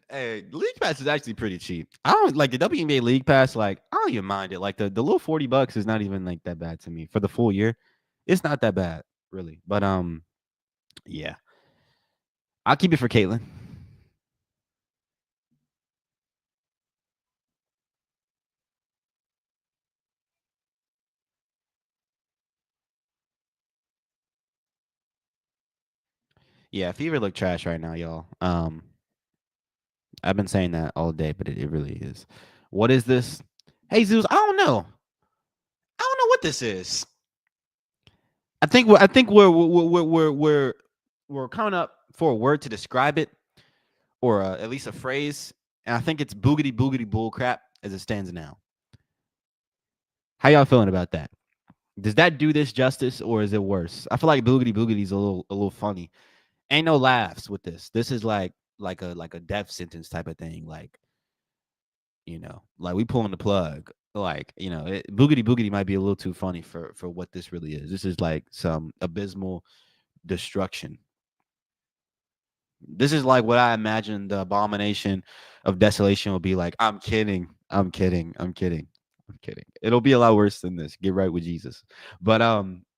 Hey, League Pass is actually pretty cheap. I don't like the WNBA League Pass. Like, I don't even mind it. Like the little $40 is not even like that bad to me for the full year. It's not that bad, really. But yeah, I'll keep it for Caitlin. Yeah, Fever look trash right now, y'all. I've been saying that all day, but it really is. What is this? Hey Zeus, I don't know. I don't know what this is. I think we're coming up for a word to describe it, or at least a phrase, and I think it's boogity boogity bull crap as it stands now. How y'all feeling about that? Does that do this justice, or is it worse? I feel like boogity boogity is a little funny. Ain't no laughs with this. This is like a death sentence type of thing. Like we pulling the plug. Boogity boogity might be a little too funny for what this really is. This is like some abysmal destruction. This is like what I imagine the abomination of desolation will be like. I'm kidding. I'm kidding. I'm kidding. I'm kidding. It'll be a lot worse than this. Get right with Jesus. But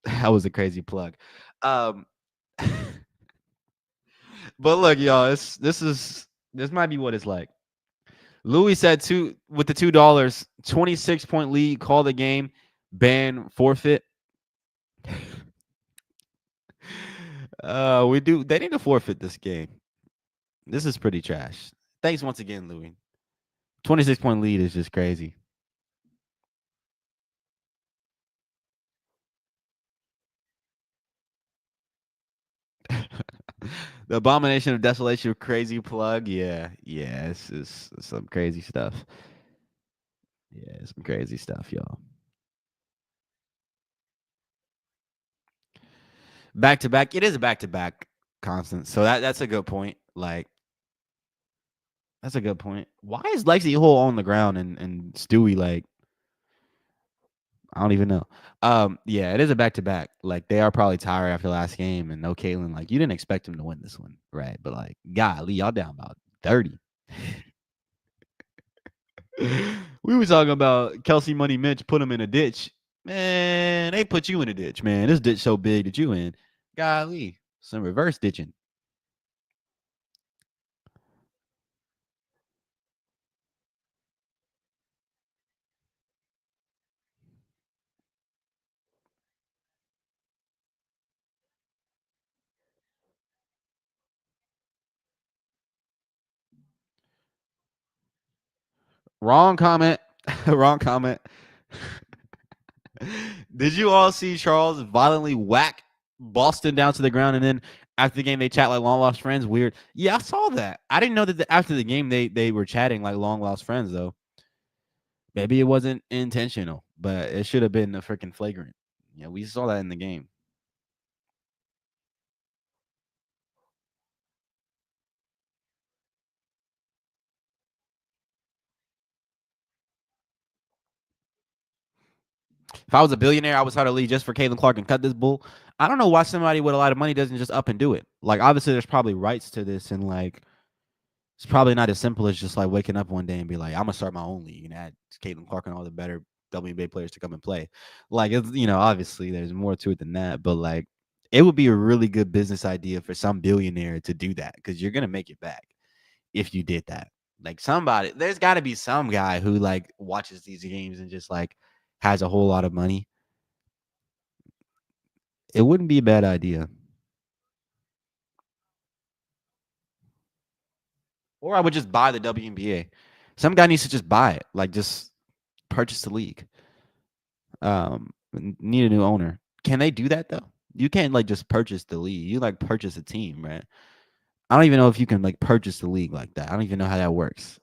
that was a crazy plug. Um, but look, y'all, this might be what it's like. Louis said two with the $2, 26-point lead, call the game, ban, forfeit. They need to forfeit this game. This is pretty trash. Thanks once again, Louis. 26-point lead is just crazy. The abomination of desolation, crazy plug. Yeah, it's some crazy stuff. Yeah, some crazy stuff, y'all. Back to back. It is a back to back constant. So that's a good point. Like that's a good point. Why is Lexi Hole on the ground and Stewie like I don't even know. Yeah, it is a back to back. Like they are probably tired after last game, and no Caitlin. Like you didn't expect him to win this one, right? But like, golly, y'all down about 30. We were talking about Kelsey Money Mitch put him in a ditch. Man, they put you in a ditch, man. This ditch so big that you in. Golly, some reverse ditching. Wrong comment. Wrong comment. Did you all see Charles violently whack Boston down to the ground, and then after the game they chat like long lost friends? Weird. Yeah, I saw that. I didn't know that after the game they were chatting like long lost friends though. Maybe it wasn't intentional, but it should have been a freaking flagrant. Yeah, we saw that in the game. If I was a billionaire, I would start a league just for Caitlin Clark and cut this bull. I don't know why somebody with a lot of money doesn't just up and do it. Like, obviously, there's probably rights to this, and like, it's probably not as simple as just like waking up one day and be like, I'm gonna start my own league and add Caitlin Clark and all the better WNBA players to come and play. Like, it's obviously there's more to it than that, but like, it would be a really good business idea for some billionaire to do that because you're gonna make it back if you did that. Like somebody, there's got to be some guy who like watches these games and just like has a whole lot of money. It wouldn't be a bad idea. Or I would just buy the WNBA. Some guy needs to just buy it, like just purchase the league. Need a new owner. Can they do that though? You can't like just purchase the league. You like purchase a team, right? I don't even know if you can like purchase the league like that. I don't even know how that works.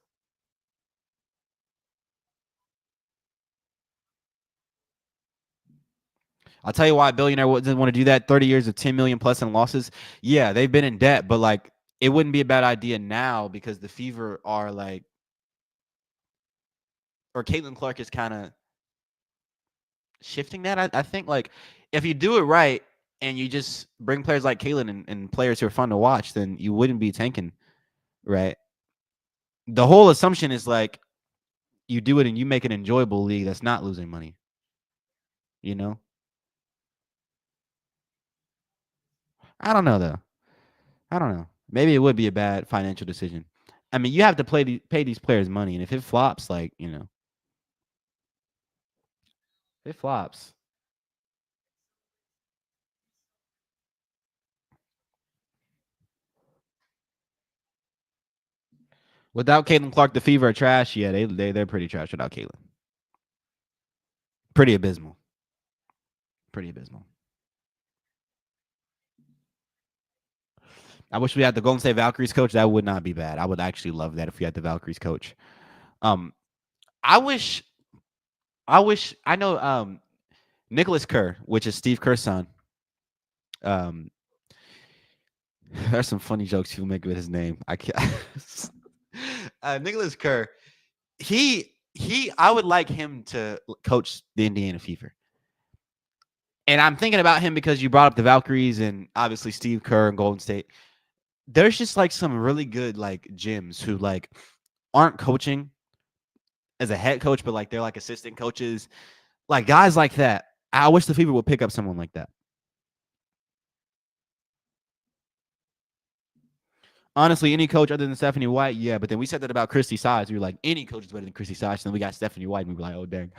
I'll tell you why a billionaire doesn't want to do that. 30 years of 10 million plus in losses. Yeah, they've been in debt, but like it wouldn't be a bad idea now because the Fever are like, or Caitlin Clark is kind of shifting that. I think like if you do it right and you just bring players like Caitlin and players who are fun to watch, then you wouldn't be tanking, right? The whole assumption is like you do it and you make an enjoyable league that's not losing money, you know? I don't know though. I don't know. Maybe it would be a bad financial decision. I mean, you have to pay these players money, and if it flops, like if it flops. Without Caitlin Clark, the Fever are trash. Yeah, they're pretty trash without Caitlin. Pretty abysmal. Pretty abysmal. I wish we had the Golden State Valkyries coach. That would not be bad. I would actually love that if we had the Valkyries coach. Um, I wish. I know. Nicholas Kerr, which is Steve Kerr's son. Um, there's some funny jokes he'll make with his name. I can't. Nicholas Kerr. I would like him to coach the Indiana Fever. And I'm thinking about him because you brought up the Valkyries and obviously Steve Kerr and Golden State. There's just like some really good like gyms who like aren't coaching as a head coach, but like they're like assistant coaches, like guys like that. I wish the Fever would pick up someone like that. Honestly, any coach other than Stephanie White, yeah. But then we said that about Christy Sides. We were like, any coach is better than Christy Sides. And then we got Stephanie White, and we were like, oh dang.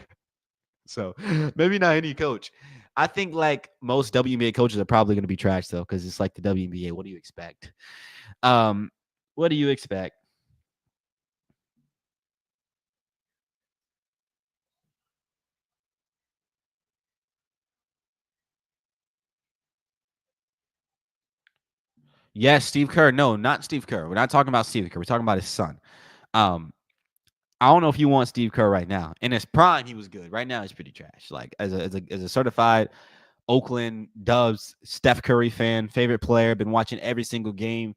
So maybe not any coach. I think like most WNBA coaches are probably going to be trash though, because it's like the WNBA. What do you expect? Um, what do you expect? Yes, Steve Kerr. No, not Steve Kerr. We're not talking about Steve Kerr. We're talking about his son. Um, I don't know if you want Steve Kerr right now. In his prime, he was good. Right now, he's pretty trash. Like as a certified Oakland Dubs Steph Curry fan, favorite player. Been watching every single game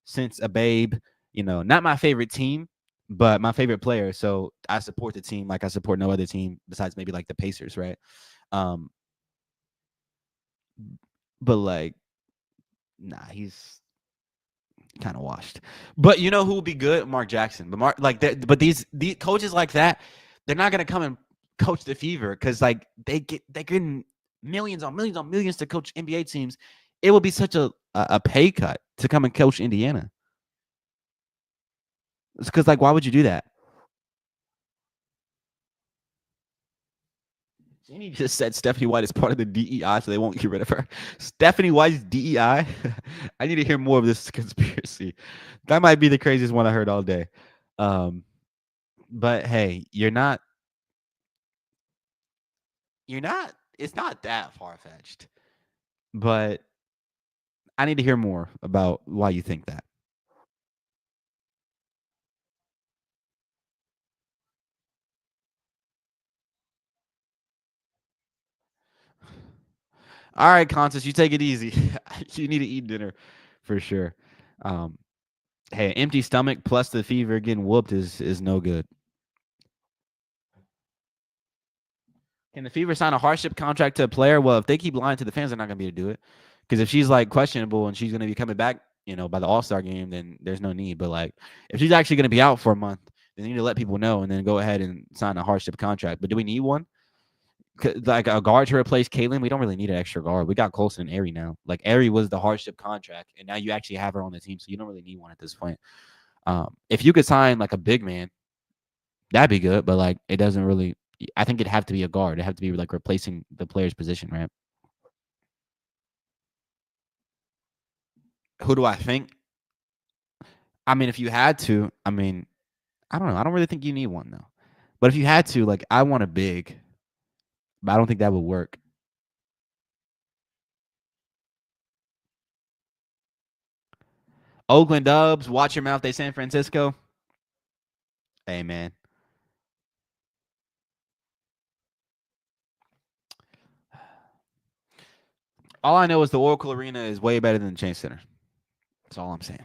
since a babe. Not my favorite team, but my favorite player. So I support the team like I support no other team besides maybe like the Pacers, right? Um, but like, nah, he's kind of washed. But you know who would be good? Mark Jackson. But but these coaches like that, they're not gonna come and coach the Fever because like they're getting millions on millions on millions to coach NBA teams. It would be such a pay cut to come and coach Indiana. It's because like why would you do that? Jenny just said Stephanie White is part of the DEI, so they won't get rid of her. Stephanie White's DEI. I need to hear more of this conspiracy. That might be the craziest one I heard all day. Um, but hey, you're not. It's not that far fetched, but I need to hear more about why you think that. All right, Constance, you take it easy. You need to eat dinner for sure. Um, hey, empty stomach plus the fever getting whooped is no good. Can the Fever sign a hardship contract to a player? Well, if they keep lying to the fans, they're not gonna be able to do it. Because if she's like questionable and she's gonna be coming back, by the All Star game, then there's no need. But like, if she's actually gonna be out for a month, then you need to let people know and then go ahead and sign a hardship contract. But do we need one? Like a guard to replace Caitlin? We don't really need an extra guard. We got Colson and Ari now. Like Ari was the hardship contract, and now you actually have her on the team, so you don't really need one at this point. If you could sign like a big man, that'd be good. But like, it doesn't really. I think it'd have to be a guard. It'd have to be like replacing the player's position, right? Who do I think? I mean, if you had to, I mean, I don't know. I don't really think you need one though. But if you had to, like, I want a big. But I don't think that would work. Oakland Dubs, watch your mouth. They San Francisco. Hey, man. All I know is the Oracle Arena is way better than the Chase Center. That's all I'm saying.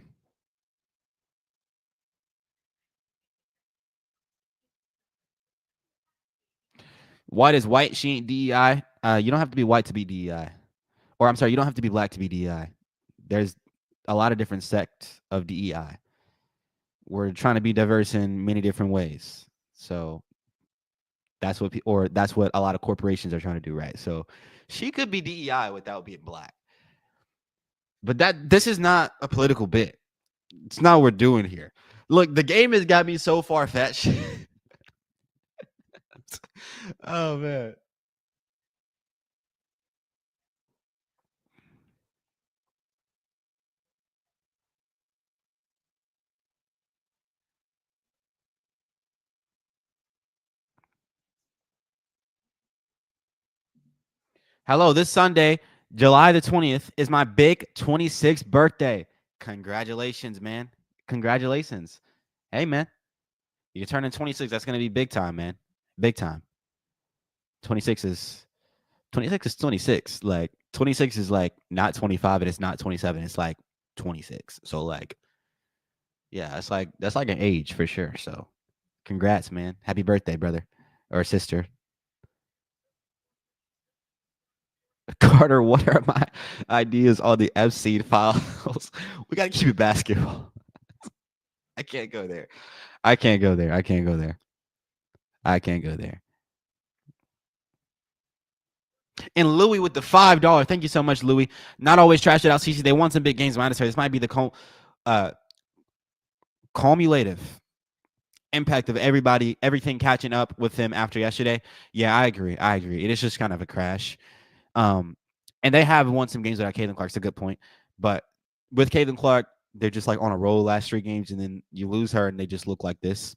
White is white. She ain't DEI. You don't have to be white to be DEI. Or I'm sorry, you don't have to be black to be DEI. There's a lot of different sects of DEI. We're trying to be diverse in many different ways. So that's what that's what a lot of corporations are trying to do, right? So she could be DEI without being black. But this is not a political bit. It's not what we're doing here. Look, the game has got me so far fetched. Oh man. Hello, this Sunday, July the 20th, is my big 26th birthday. Congratulations, man. Congratulations. Hey, man. You're turning 26. That's going to be big time, man. Big time. 26 is 26 is 26. Like 26 is like not 25 and it's not 27. It's like 26. So like yeah, it's like that's like an age for sure. So congrats, man. Happy birthday, brother or sister. Carter, what are my ideas on the Epstein files? We got to keep it basketball. I can't go there. I can't go there. I can't go there. I can't go there. And Louis with the $5. Thank you so much, Louis. Not always trash it out, CC. They won some big games. Minus this might be the cumulative impact of everything catching up with them after yesterday. Yeah, I agree. It is just kind of a crash. And they have won some games without Caitlin Clark's a good point. But with Caitlin Clark, they're just like on a roll last 3 games, and then you lose her and they just look like this.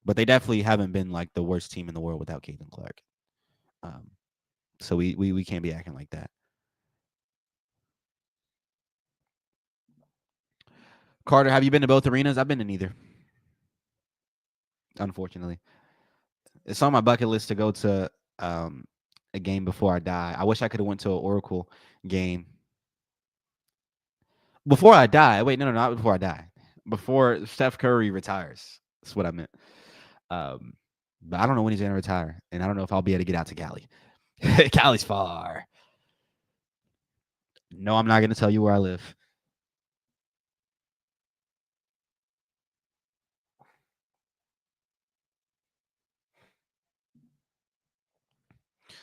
But they definitely haven't been like the worst team in the world without Caitlin Clark. So we can't be acting like that. Carter, have you been to both arenas? I've been to neither. Unfortunately. It's on my bucket list to go to a game before I die. I wish I could have went to an Oracle game before I die. Wait, no, not before I die. Before Steph Curry retires. That's what I meant. But I don't know when he's going to retire, and I don't know if I'll be able to get out to Cali. Cali's far. No, I'm not going to tell you where I live.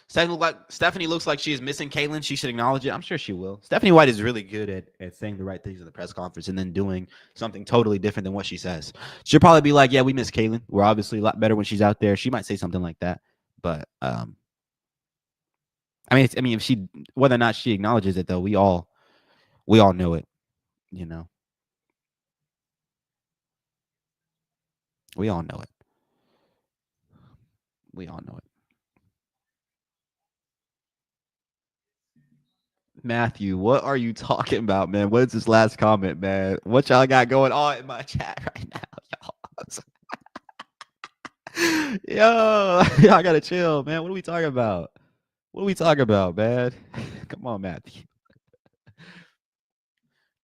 Stephanie looks like she is missing Caitlin. She should acknowledge it. I'm sure she will. Stephanie White is really good at saying the right things at the press conference and then doing something totally different than what she says. She'll probably be like, "Yeah, we miss Caitlin. We're obviously a lot better when she's out there." She might say something like that, but I mean, if she whether or not she acknowledges it though, we all know it. You know, we all know it. We all know it. Matthew, what are you talking about, man? What is this last comment, man? What y'all got going on in my chat right now, y'all? Yo, y'all gotta chill, man. What are we talking about? What are we talking about, man? Come on, Matthew.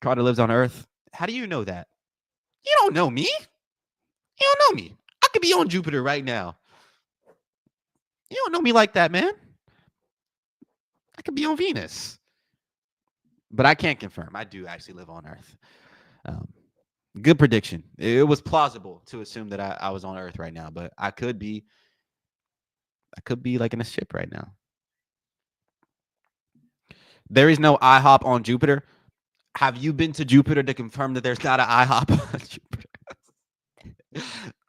Carter lives on Earth. How do you know that? You don't know me. You don't know me. I could be on Jupiter right now. You don't know me like that, man. I could be on Venus. But I can't confirm. I do actually live on Earth. Good prediction. It was plausible to assume that I was on Earth right now, but I could be like in a ship right now. There is no IHOP on Jupiter. Have you been to Jupiter to confirm that there's not an IHOP on Jupiter?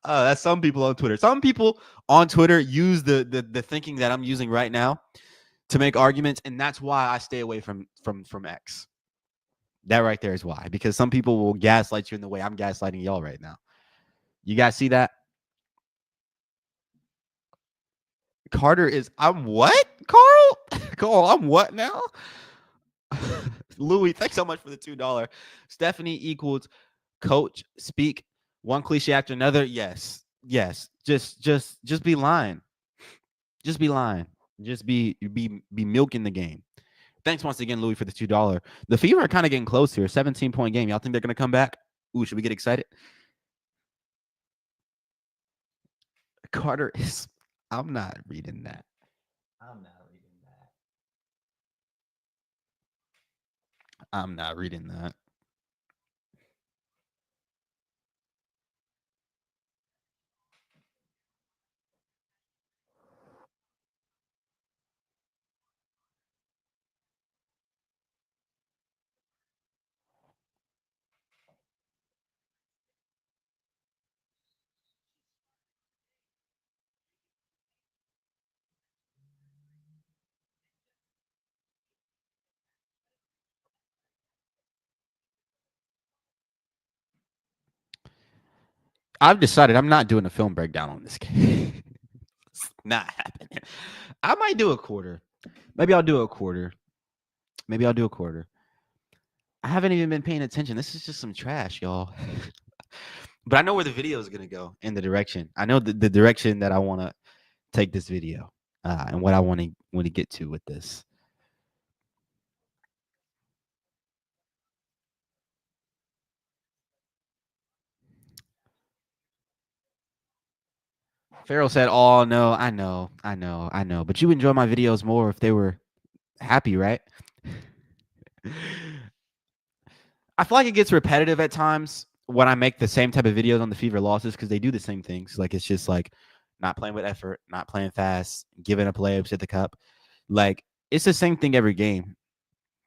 That's some people on Twitter. Some people on Twitter use the thinking that I'm using right now to make arguments, and that's why I stay away from X. That right there is why, because some people will gaslight you in the way I'm gaslighting y'all right now. You guys see that? Carter is. I'm what, Carl? Carl, I'm what now? Louis, thanks so much for the $2. Stephanie equals coach speak one cliche after another. Yes, yes. Just be lying. Just be lying. Just be milking the game. Thanks once again, Louis, for the $2. The Fever are kind of getting close here. 17-point game. Y'all think they're gonna come back? Ooh, should we get excited? Carter is. I'm not reading that. I'm not reading that. I'm not reading that. I've decided I'm not doing a film breakdown on this game. It's not happening. I might do a quarter. Maybe I'll do a quarter. Maybe I'll do a quarter. I haven't even been paying attention. This is just some trash, y'all. But I know where the video is gonna go in the direction. I know the direction that I want to take this video and what I want to get to with this. Farrell said, "Oh no, I know. But you enjoy my videos more if they were happy, right?" I feel like it gets repetitive at times when I make the same type of videos on the Fever losses because they do the same things. Like it's just like not playing with effort, not playing fast, giving up layups at the cup. Like it's the same thing every game.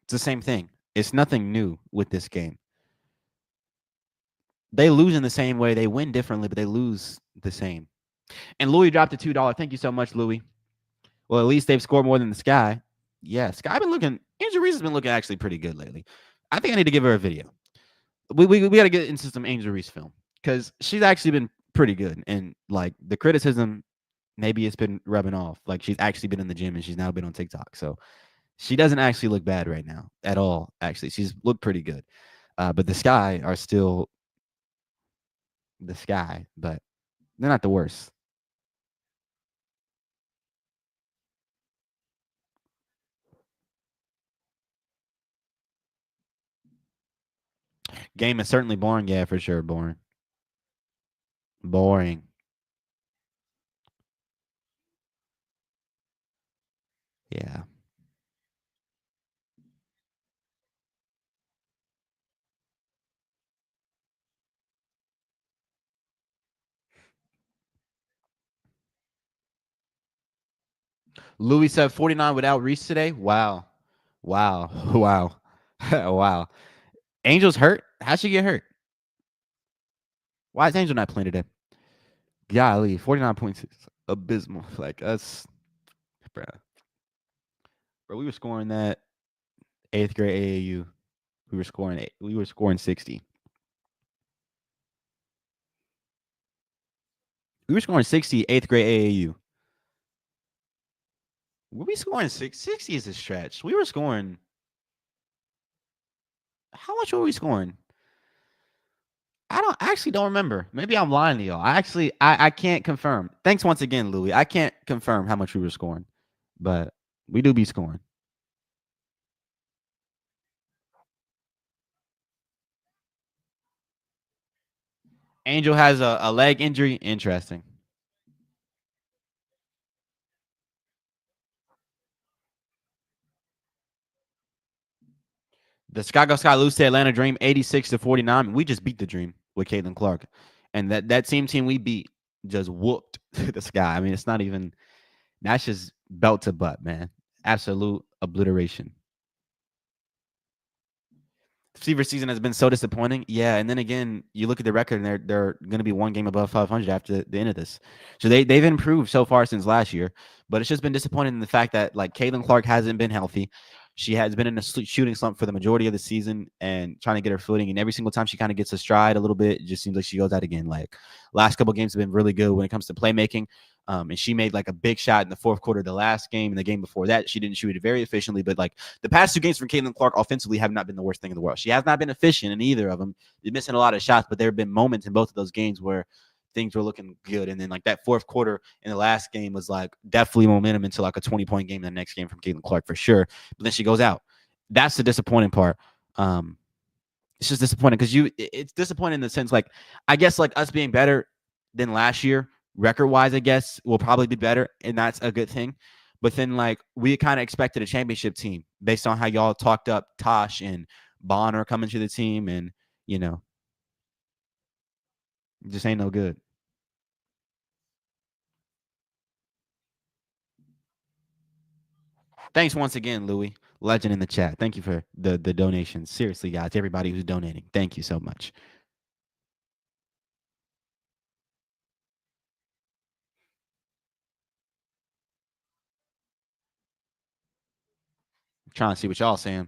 It's the same thing. It's nothing new with this game. They lose in the same way. They win differently, but they lose the same. And Louis dropped a $2. Thank you so much, Louis. Well, at least they've scored more than the Sky. Yeah, Sky been looking. Angel Reese has been looking actually pretty good lately. I think I need to give her a video. We got to get into some Angel Reese film because she's actually been pretty good. And like the criticism, maybe it's been rubbing off. Like she's actually been in the gym and she's now been on TikTok. So she doesn't actually look bad right now at all. Actually, she's looked pretty good. But the Sky are still the Sky, but they're not the worst. Game is certainly boring. Yeah, for sure, boring. Boring. Yeah. Louis said 49 without Reese today. Wow. Wow. Wow. Wow. Angel's hurt? How'd she get hurt? Why is Angel not playing today? Golly, 49 points is abysmal. Like us, bro. Bro, we were scoring that 8th grade AAU. We were scoring 60. We were scoring 60 8th grade AAU. Were we scoring 60 is a stretch. We were scoring. How much were we scoring? I actually don't remember. Maybe I'm lying to y'all. I can't confirm. Thanks once again, Louis. I can't confirm how much we were scoring, but we do be scoring. Angel has a leg injury. Interesting. The Chicago Sky lose to Atlanta Dream 86-49. We just beat the Dream with Caitlin Clark. And that same team we beat just whooped the Sky. I mean, it's not even that's just belt to butt, man. Absolute obliteration. Fever season has been so disappointing. Yeah, and then again, you look at the record, and they're going to be one game above 500 after the end of this. So they've improved so far since last year, but it's just been disappointing in the fact that like Caitlin Clark hasn't been healthy. She has been in a shooting slump for the majority of the season and trying to get her footing. And every single time she kind of gets a stride a little bit, it just seems like she goes out again. Like last couple games have been really good when it comes to playmaking. And she made like a big shot in the fourth quarter of the last game. And the game before that, she didn't shoot it very efficiently. But like the past 2 games from Caitlin Clark offensively have not been the worst thing in the world. She has not been efficient in either of them. She's missing a lot of shots, but there have been moments in both of those games where things were looking good. And then like that fourth quarter in the last game was like definitely momentum into like a 20-point game in the next game from Caitlin Clark for sure. But then she goes out. That's the disappointing part. It's just disappointing because it's disappointing in the sense like I guess like us being better than last year record wise, I guess will probably be better, and that's a good thing. But then like we kind of expected a championship team based on how y'all talked up Tosh and Bonner coming to the team, and you know, just ain't no good. Thanks once again, Louis. Legend in the chat. Thank you for the donations. Seriously, guys, everybody who's donating, thank you so much. I'm trying to see what y'all saying.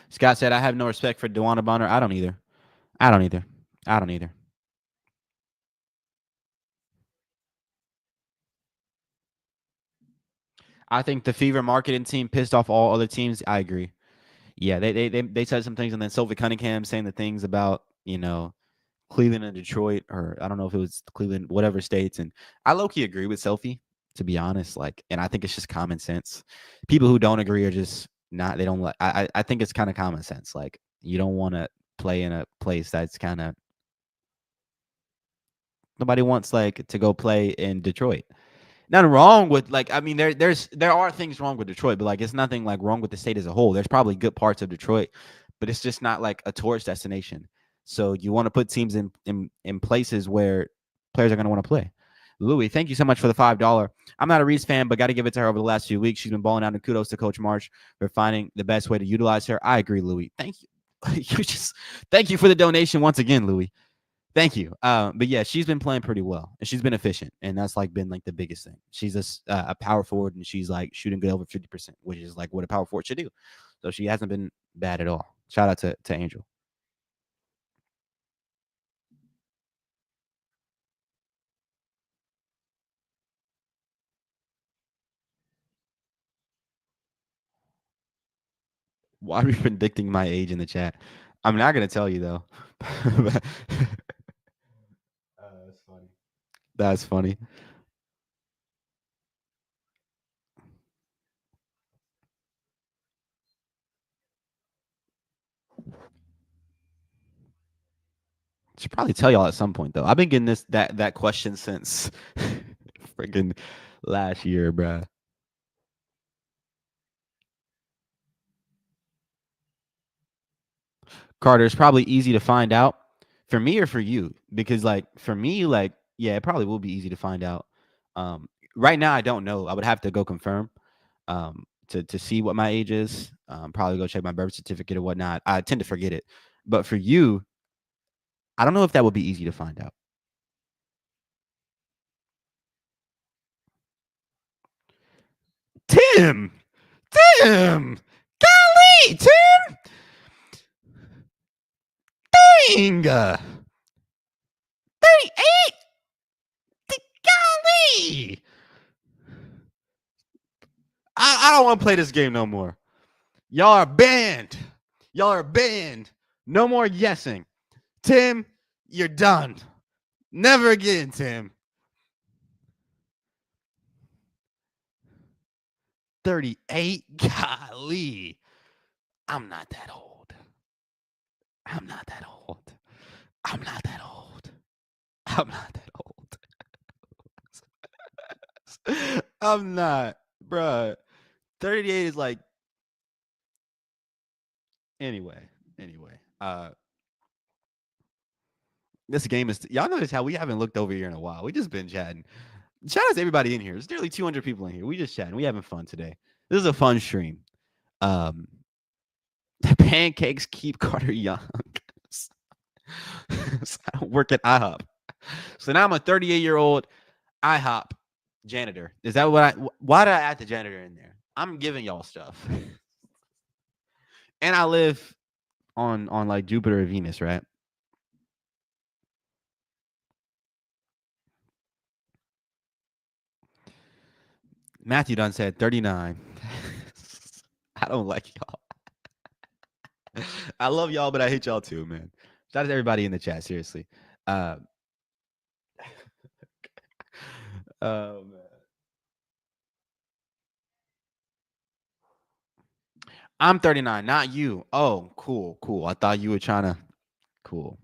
Scott said, I have no respect for DeWanna Bonner. I don't either. I don't either. I don't either. I think the Fever marketing team pissed off all other teams. I agree. Yeah, they said some things, and then Sylvie Cunningham saying the things about Cleveland and Detroit, or I don't know if it was Cleveland, whatever states. And I low key agree with Sophie, to be honest. Like, and I think it's just common sense. People who don't agree are just not. They don't like. I think it's kind of common sense. Like, you don't want to play in a place that's kind of nobody wants like to go play in Detroit. Nothing wrong with like I mean there are things wrong with Detroit, but like it's nothing like wrong with the state as a whole. There's probably good parts of Detroit, but it's just not like a tourist destination. So you want to put teams in places where players are going to want to play. Louis, thank you so much for the $5. I'm not a Reese fan, but got to give it to her over the last few weeks. She's been balling out, and kudos to Coach Marsh for finding the best way to utilize her. I agree, Louis. Thank you. Thank you for the donation once again, Louis. Thank you. But yeah, she's been playing pretty well, and she's been efficient, and that's like been like the biggest thing. She's a power forward, and she's like shooting good over 50%, which is like what a power forward should do. So she hasn't been bad at all. Shout out to Angel. Why are you predicting my age in the chat? I'm not gonna tell you though. That's funny. That's funny. Should probably tell y'all at some point though. I've been getting that question since freaking last year, bruh. Carter, it's probably easy to find out for me or for you, because like for me, like yeah, it probably will be easy to find out. Right now, I don't know. I would have to go confirm to see what my age is. Probably go check my birth certificate or whatnot. I tend to forget it, but for you, I don't know if that would be easy to find out. Tim, Tim, golly, Tim, dang, 38, golly. I don't want to play this game no more. Y'all are banned. Y'all are banned. No more guessing. Tim, you're done. Never again, Tim. 38? Golly. I'm not that old. I'm not that old. I'm not that old. I'm not that old. I'm not, bruh. 38 is like anyway. This game is y'all notice how we haven't looked over here in a while. We just been chatting. Shout out to everybody in here. There's nearly 200 people in here. We just chatting. We having fun today. This is a fun stream. The pancakes keep Carter young. So I don't work at IHOP. So now I'm a 38-year-old IHOP Janitor. Is that what I? Why did I add the janitor in there? I'm giving y'all stuff, and I live on like Jupiter or Venus, right? Matthew Dunn said 39. I don't like y'all. I love y'all, but I hate y'all too, man. Shout out to everybody in the chat. Seriously. Uh, oh man. I'm 39, not you. Oh, cool, cool. I thought you were trying to. Cool.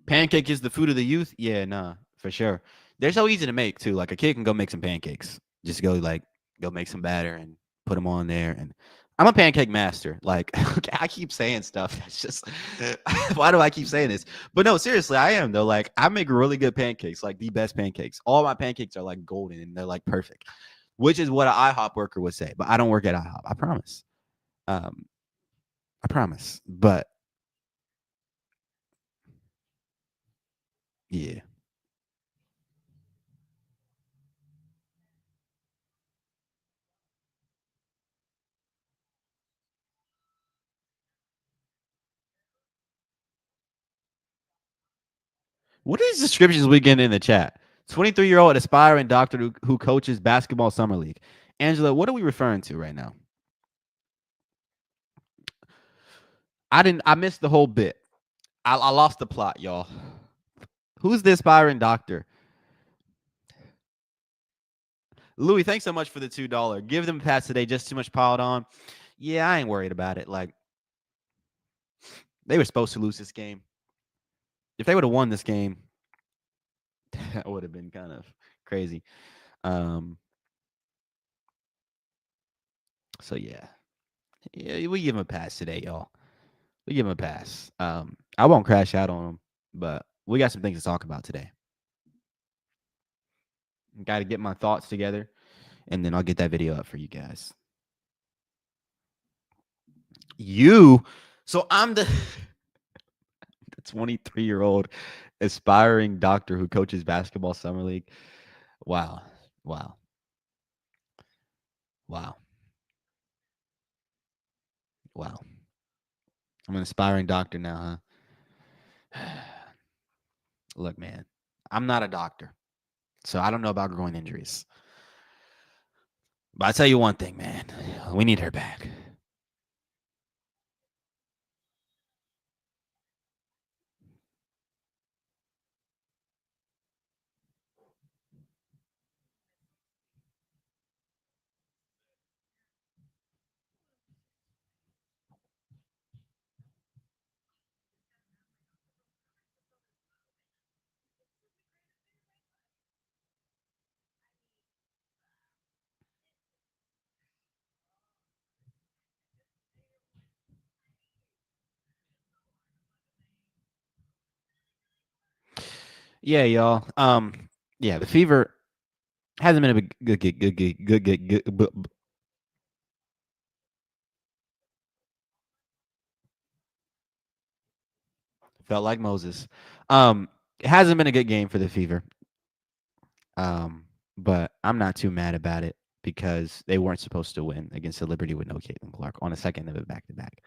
Pancake is the food of the youth. Yeah, nah, for sure. They're so easy to make too. Like a kid can go make some pancakes. Just go make some batter and put them on there. And I'm a pancake master. Like I keep saying stuff. That's just why do I keep saying this? But no, seriously, I am though. Like I make really good pancakes, like the best pancakes. All my pancakes are like golden and they're like perfect, which is what an IHOP worker would say. But I don't work at IHOP. I promise. Um, I promise. But yeah. What are these descriptions we get in the chat? 23-year-old aspiring doctor who coaches basketball summer league. Angela, what are we referring to right now? I missed the whole bit. I lost the plot, y'all. Who's the aspiring doctor? Louis, thanks so much for the $2. Give them a pass today. Just too much piled on. Yeah, I ain't worried about it. Like they were supposed to lose this game. If they would have won this game, that would have been kind of crazy. Um, so yeah, we give them a pass today, y'all. We give them a pass. I won't crash out on them, but we got some things to talk about today. Got to get my thoughts together, and then I'll get that video up for you guys. So I'm the 23-year-old aspiring doctor who coaches basketball summer league. Wow, wow, wow, wow. I'm an aspiring doctor now, huh? Look, man, I'm not a doctor, so I don't know about groin injuries. But I tell you one thing, man, we need her back. Yeah, y'all. Yeah, the fever hasn't been a good. Felt like Moses. It hasn't been a good game for the fever. But I'm not too mad about it because they weren't supposed to win against the Liberty with no Caitlin Clark on a second of it back to back.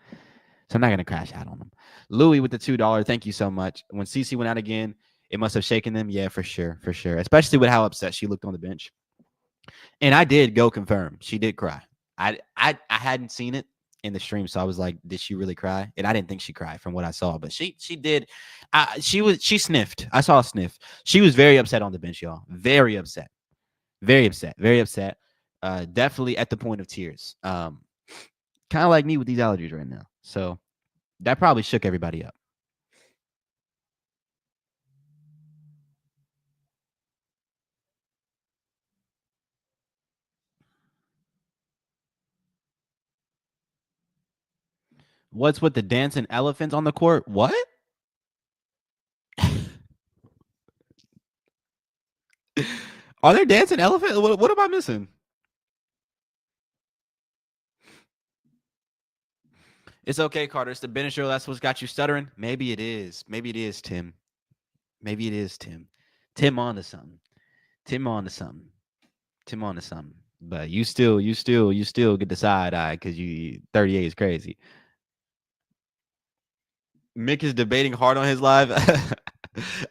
So I'm not gonna crash out on them. Louis with the $2. Thank you so much. When Cece went out again, it must have shaken them. Yeah, for sure, for sure. Especially with how upset she looked on the bench. And I did go confirm. She did cry. I hadn't seen it in the stream, so I was like, did she really cry? And I didn't think she cried from what I saw, but she did. She sniffed. I saw a sniff. She was very upset on the bench, y'all. Very upset. Very upset. Very upset. Definitely at the point of tears. Kind of like me with these allergies right now. So that probably shook everybody up. What's with the dancing elephants on the court? What? Are there dancing elephants? What am I missing? It's okay, Carter. It's the Benadryl. That's what's got you stuttering. Maybe it is. Maybe it is, Tim. Maybe it is, Tim. Tim on to something. Tim on to something. Tim on to something. But you still get the side eye because you 38 is crazy. Mick is debating hard on his live.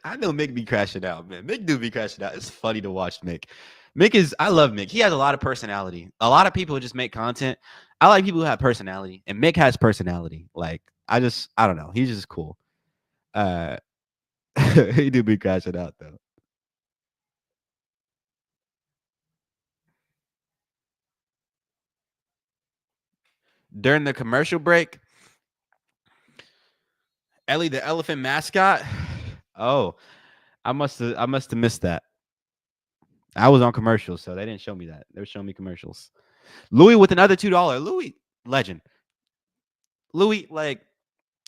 I know Mick be crashing out, man. Mick do be crashing out. It's funny to watch Mick. I love Mick. He has a lot of personality. A lot of people just make content. I like people who have personality, and Mick has personality. Like, I don't know. He's just cool. Uh, he do be crashing out though. During the commercial break, Ellie the elephant mascot. Oh, I must have missed that. I was on commercials, so they didn't show me that. They were showing me commercials. Louis with another $2. Louis, legend. Louis, like,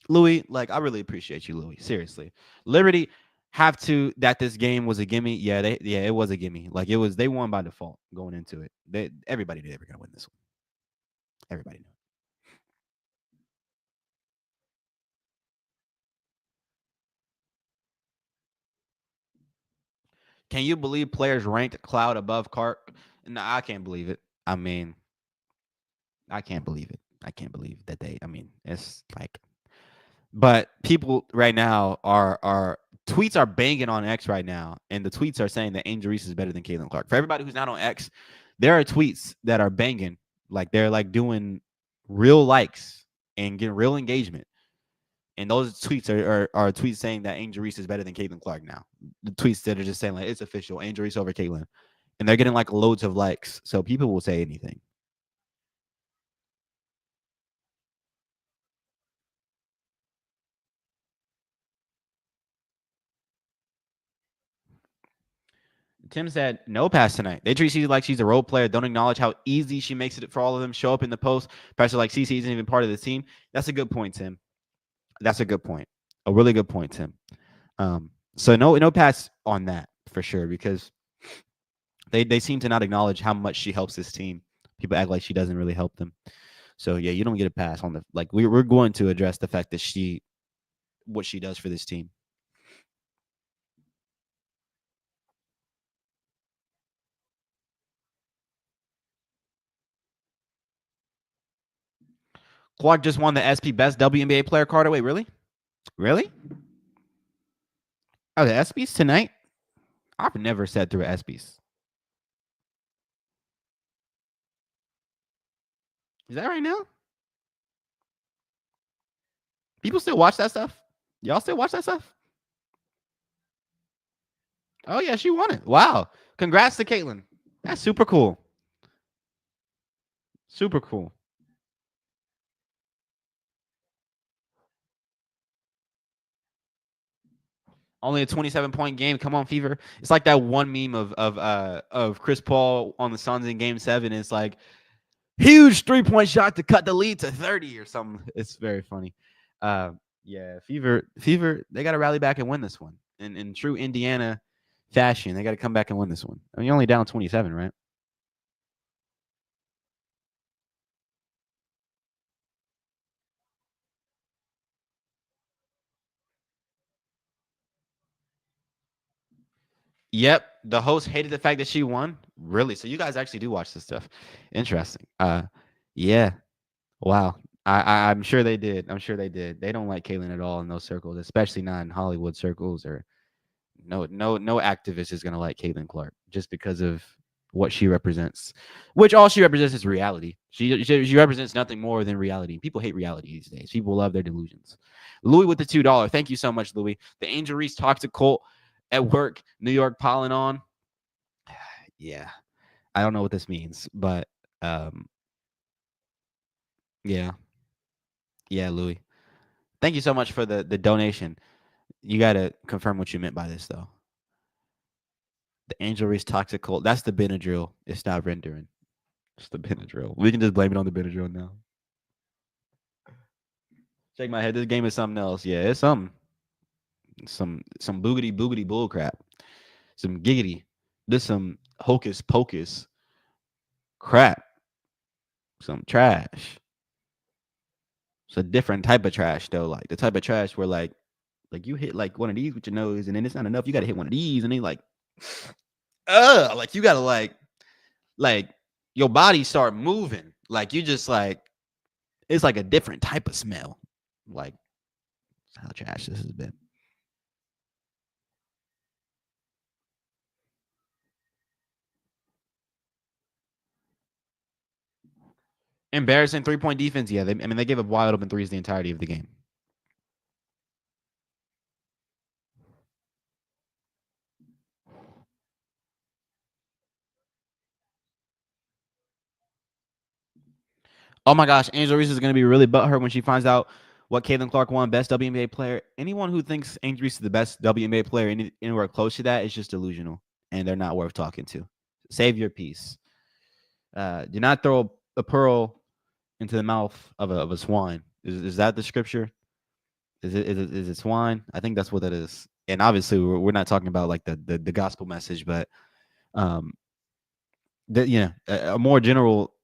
I really appreciate you, Louis. Seriously. Liberty have to that this game was a gimme. Yeah, it was a gimme. Like they won by default going into it. Everybody knew they were gonna win this one. Everybody knew. Can you believe players ranked Cloud above Clark? No, I can't believe it. I mean, I can't believe it. I can't believe that it's like, but people right now are tweets are banging on X right now, and the tweets are saying that Angel Reese is better than Caitlin Clark. For everybody who's not on X, there are tweets that are banging, like they're like doing real likes and getting real engagement. And those tweets are tweets saying that Angel Reese is better than Caitlin Clark now. The tweets that are just saying like it's official, Angel Reese over Caitlin, and they're getting like loads of likes. So people will say anything. Tim said, no pass tonight. They treat CC like she's a role player. Don't acknowledge how easy she makes it for all of them. Show up in the post. Pressure like CC isn't even part of the team. That's a good point, Tim. That's a good point. A really good point, Tim. So no pass on that for sure because they seem to not acknowledge how much she helps this team. People act like she doesn't really help them. So yeah, you don't get a pass on the like we're going to address the fact that what she does for this team. Clark just won the SP Best WNBA Player card. Wait, really? Really? Oh, the ESPYS tonight? I've never sat through an ESPYS. Is that right now? People still watch that stuff? Y'all still watch that stuff? Oh yeah, she won it. Wow. Congrats to Caitlin. That's super cool. Super cool. Only a 27-point game. Come on, Fever. It's like that one meme of Chris Paul on the Suns in game 7. It's like huge 3-point shot to cut the lead to 30 or something. It's very funny. Yeah, Fever, they got to rally back and win this one. In true Indiana fashion, they got to come back and win this one. I mean, you're only down 27, right? Yep. The host hated the fact that she won. Really? So you guys actually do watch this stuff. Interesting. Yeah. Wow. I'm sure they did. I'm sure they did. They don't like Caitlyn at all in those circles, especially not in Hollywood circles or no activist is gonna like Caitlyn Clark just because of what she represents. Which all she represents is reality. She represents nothing more than reality. People hate reality these days. People love their delusions. Louis with the $2. Thank you so much, Louis. The Angel Reese toxic cult at work, New York piling on. Yeah. I don't know what this means, but yeah. Yeah, Louis. Thank you so much for the donation. You got to confirm what you meant by this, though. The Angel Reese toxic cult. That's the Benadryl. It's not rendering. It's the Benadryl. We can just blame it on the Benadryl now. Shake my head. This game is something else. Yeah, it's some boogity boogity bull crap. Some giggity. This some hocus pocus crap. Some trash. It's a different type of trash though. Like the type of trash where like you hit like one of these with your nose, and then it's not enough. You got to hit one of these, and then like, like you got to like your body start moving. Like you just like it's like a different type of smell. Like how trash this has been. Embarrassing 3-point defense. Yeah, they gave up wide open threes the entirety of the game. Oh my gosh, Angel Reese is going to be really butthurt when she finds out what Caitlin Clark won Best WNBA Player. Anyone who thinks Angel Reese is the best WNBA player anywhere close to that is just delusional, and they're not worth talking to. Save your peace. Do not throw a pearl into the mouth of a swine. Is that the scripture? Is it swine? I think that's what that is. And obviously, we're not talking about like the gospel message, but a more general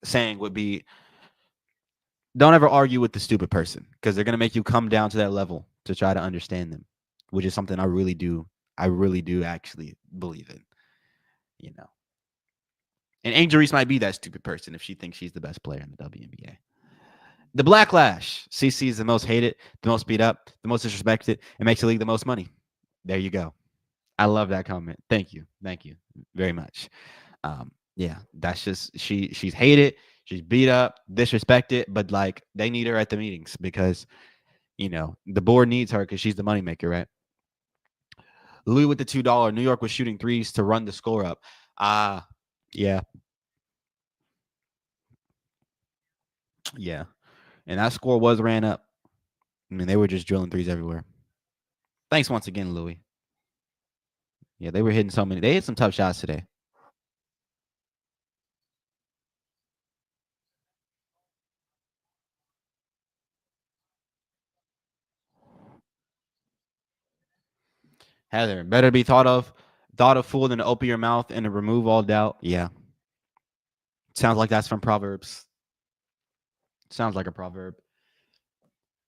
saying would be, don't ever argue with the stupid person because they're gonna make you come down to that level to try to understand them, which is something I really do actually believe in. You know, and Angel Reese might be that stupid person if she thinks she's the best player in the WNBA. The Blacklash. CC is the most hated, the most beat up, the most disrespected, and makes the league the most money. There you go. I love that comment. Thank you very much. Yeah, that's just she's hated, she's beat up, disrespected, but like they need her at the meetings because the board needs her because she's the moneymaker, right? Louis with the $2. New York was shooting threes to run the score up. Yeah. Yeah. And that score was ran up. I mean, they were just drilling threes everywhere. Thanks once again, Louis. Yeah, they were hitting so many. They hit some tough shots today. Heather, better be thought of fool than to open your mouth and to remove all doubt. Yeah. Sounds like that's from Proverbs. Sounds like a proverb.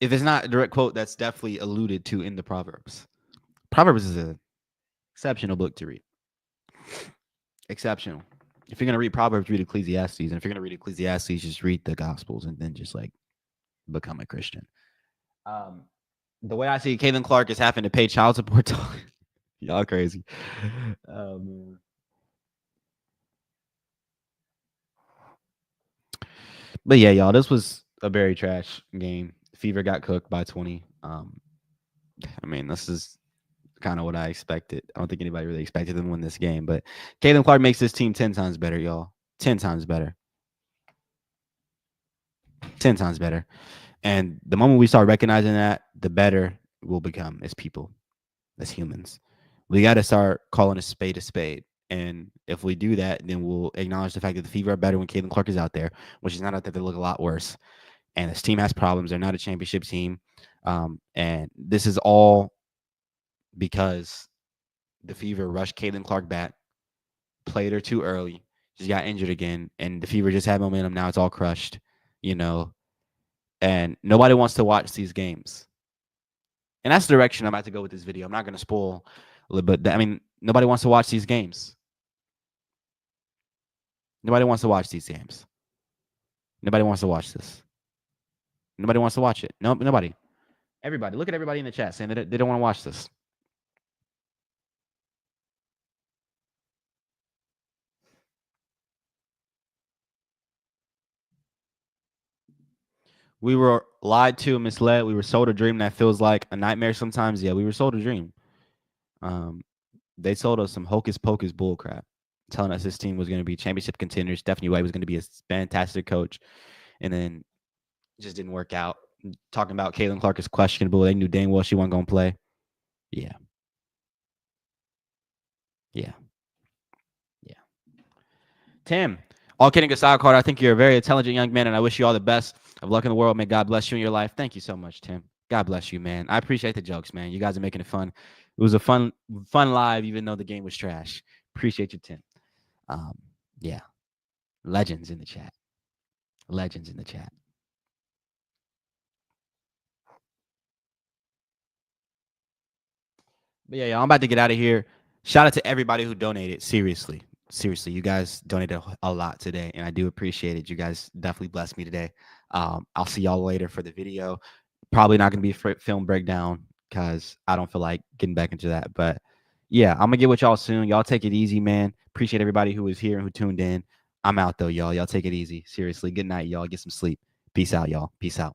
If it's not a direct quote, that's definitely alluded to in the Proverbs. Proverbs is an exceptional book to read. Exceptional. If you're gonna read Proverbs, read Ecclesiastes, and if you're gonna read Ecclesiastes, just read the Gospels and then just like become a Christian. The way I see it, Caitlin Clark is having to pay child support. Y'all crazy. But yeah, y'all, this was a very trash game. Fever got cooked by 20. I mean, this is kind of what I expected. I don't think anybody really expected them to win this game, but Caitlin Clark makes this team 10 times better, y'all. 10 times better. 10 times better. And the moment we start recognizing that, the better we'll become as people, as humans. We got to start calling a spade a spade. And if we do that, then we'll acknowledge the fact that the Fever are better when Caitlin Clark is out there, when she's not out there, they look a lot worse. And this team has problems. They're not a championship team. And this is all because the Fever rushed Caitlin Clark back, played her too early. She got injured again, and the Fever just had momentum. Now it's all crushed, and nobody wants to watch these games. And that's the direction I'm about to go with this video. I'm not going to spoil, but I mean, nobody wants to watch these games. Nobody wants to watch these games. Nobody wants to watch this. Nobody wants to watch it. No, nobody. Everybody. Look at everybody in the chat saying that they don't want to watch this. We were lied to, misled. We were sold a dream that feels like a nightmare sometimes. Yeah, we were sold a dream. They sold us some hocus pocus bullcrap, telling us this team was going to be championship contenders. Stephanie White was going to be a fantastic coach, and then it just didn't work out. Talking about Caitlin Clark is questionable. They knew dang well she wasn't going to play. Yeah. Tim, all kidding aside, Carter, I think you're a very intelligent young man, and I wish you all the best of luck in the world. May God bless you in your life. Thank you so much, Tim. God bless you, man. I appreciate the jokes, man. You guys are making it fun. It was a fun live, even though the game was trash. Appreciate you, Tim. Yeah. Legends in the chat. Legends in the chat. But yeah, y'all, I'm about to get out of here. Shout out to everybody who donated. Seriously, you guys donated a lot today, and I do appreciate it. You guys definitely blessed me today. I'll see y'all later for the video. Probably not gonna be a film breakdown because I don't feel like getting back into that. But yeah, I'm gonna get with y'all soon. Y'all take it easy, man. Appreciate everybody who was here and who tuned in. I'm out though, y'all. Y'all take it easy. Seriously, good night, y'all. Get some sleep. Peace out, y'all. Peace out.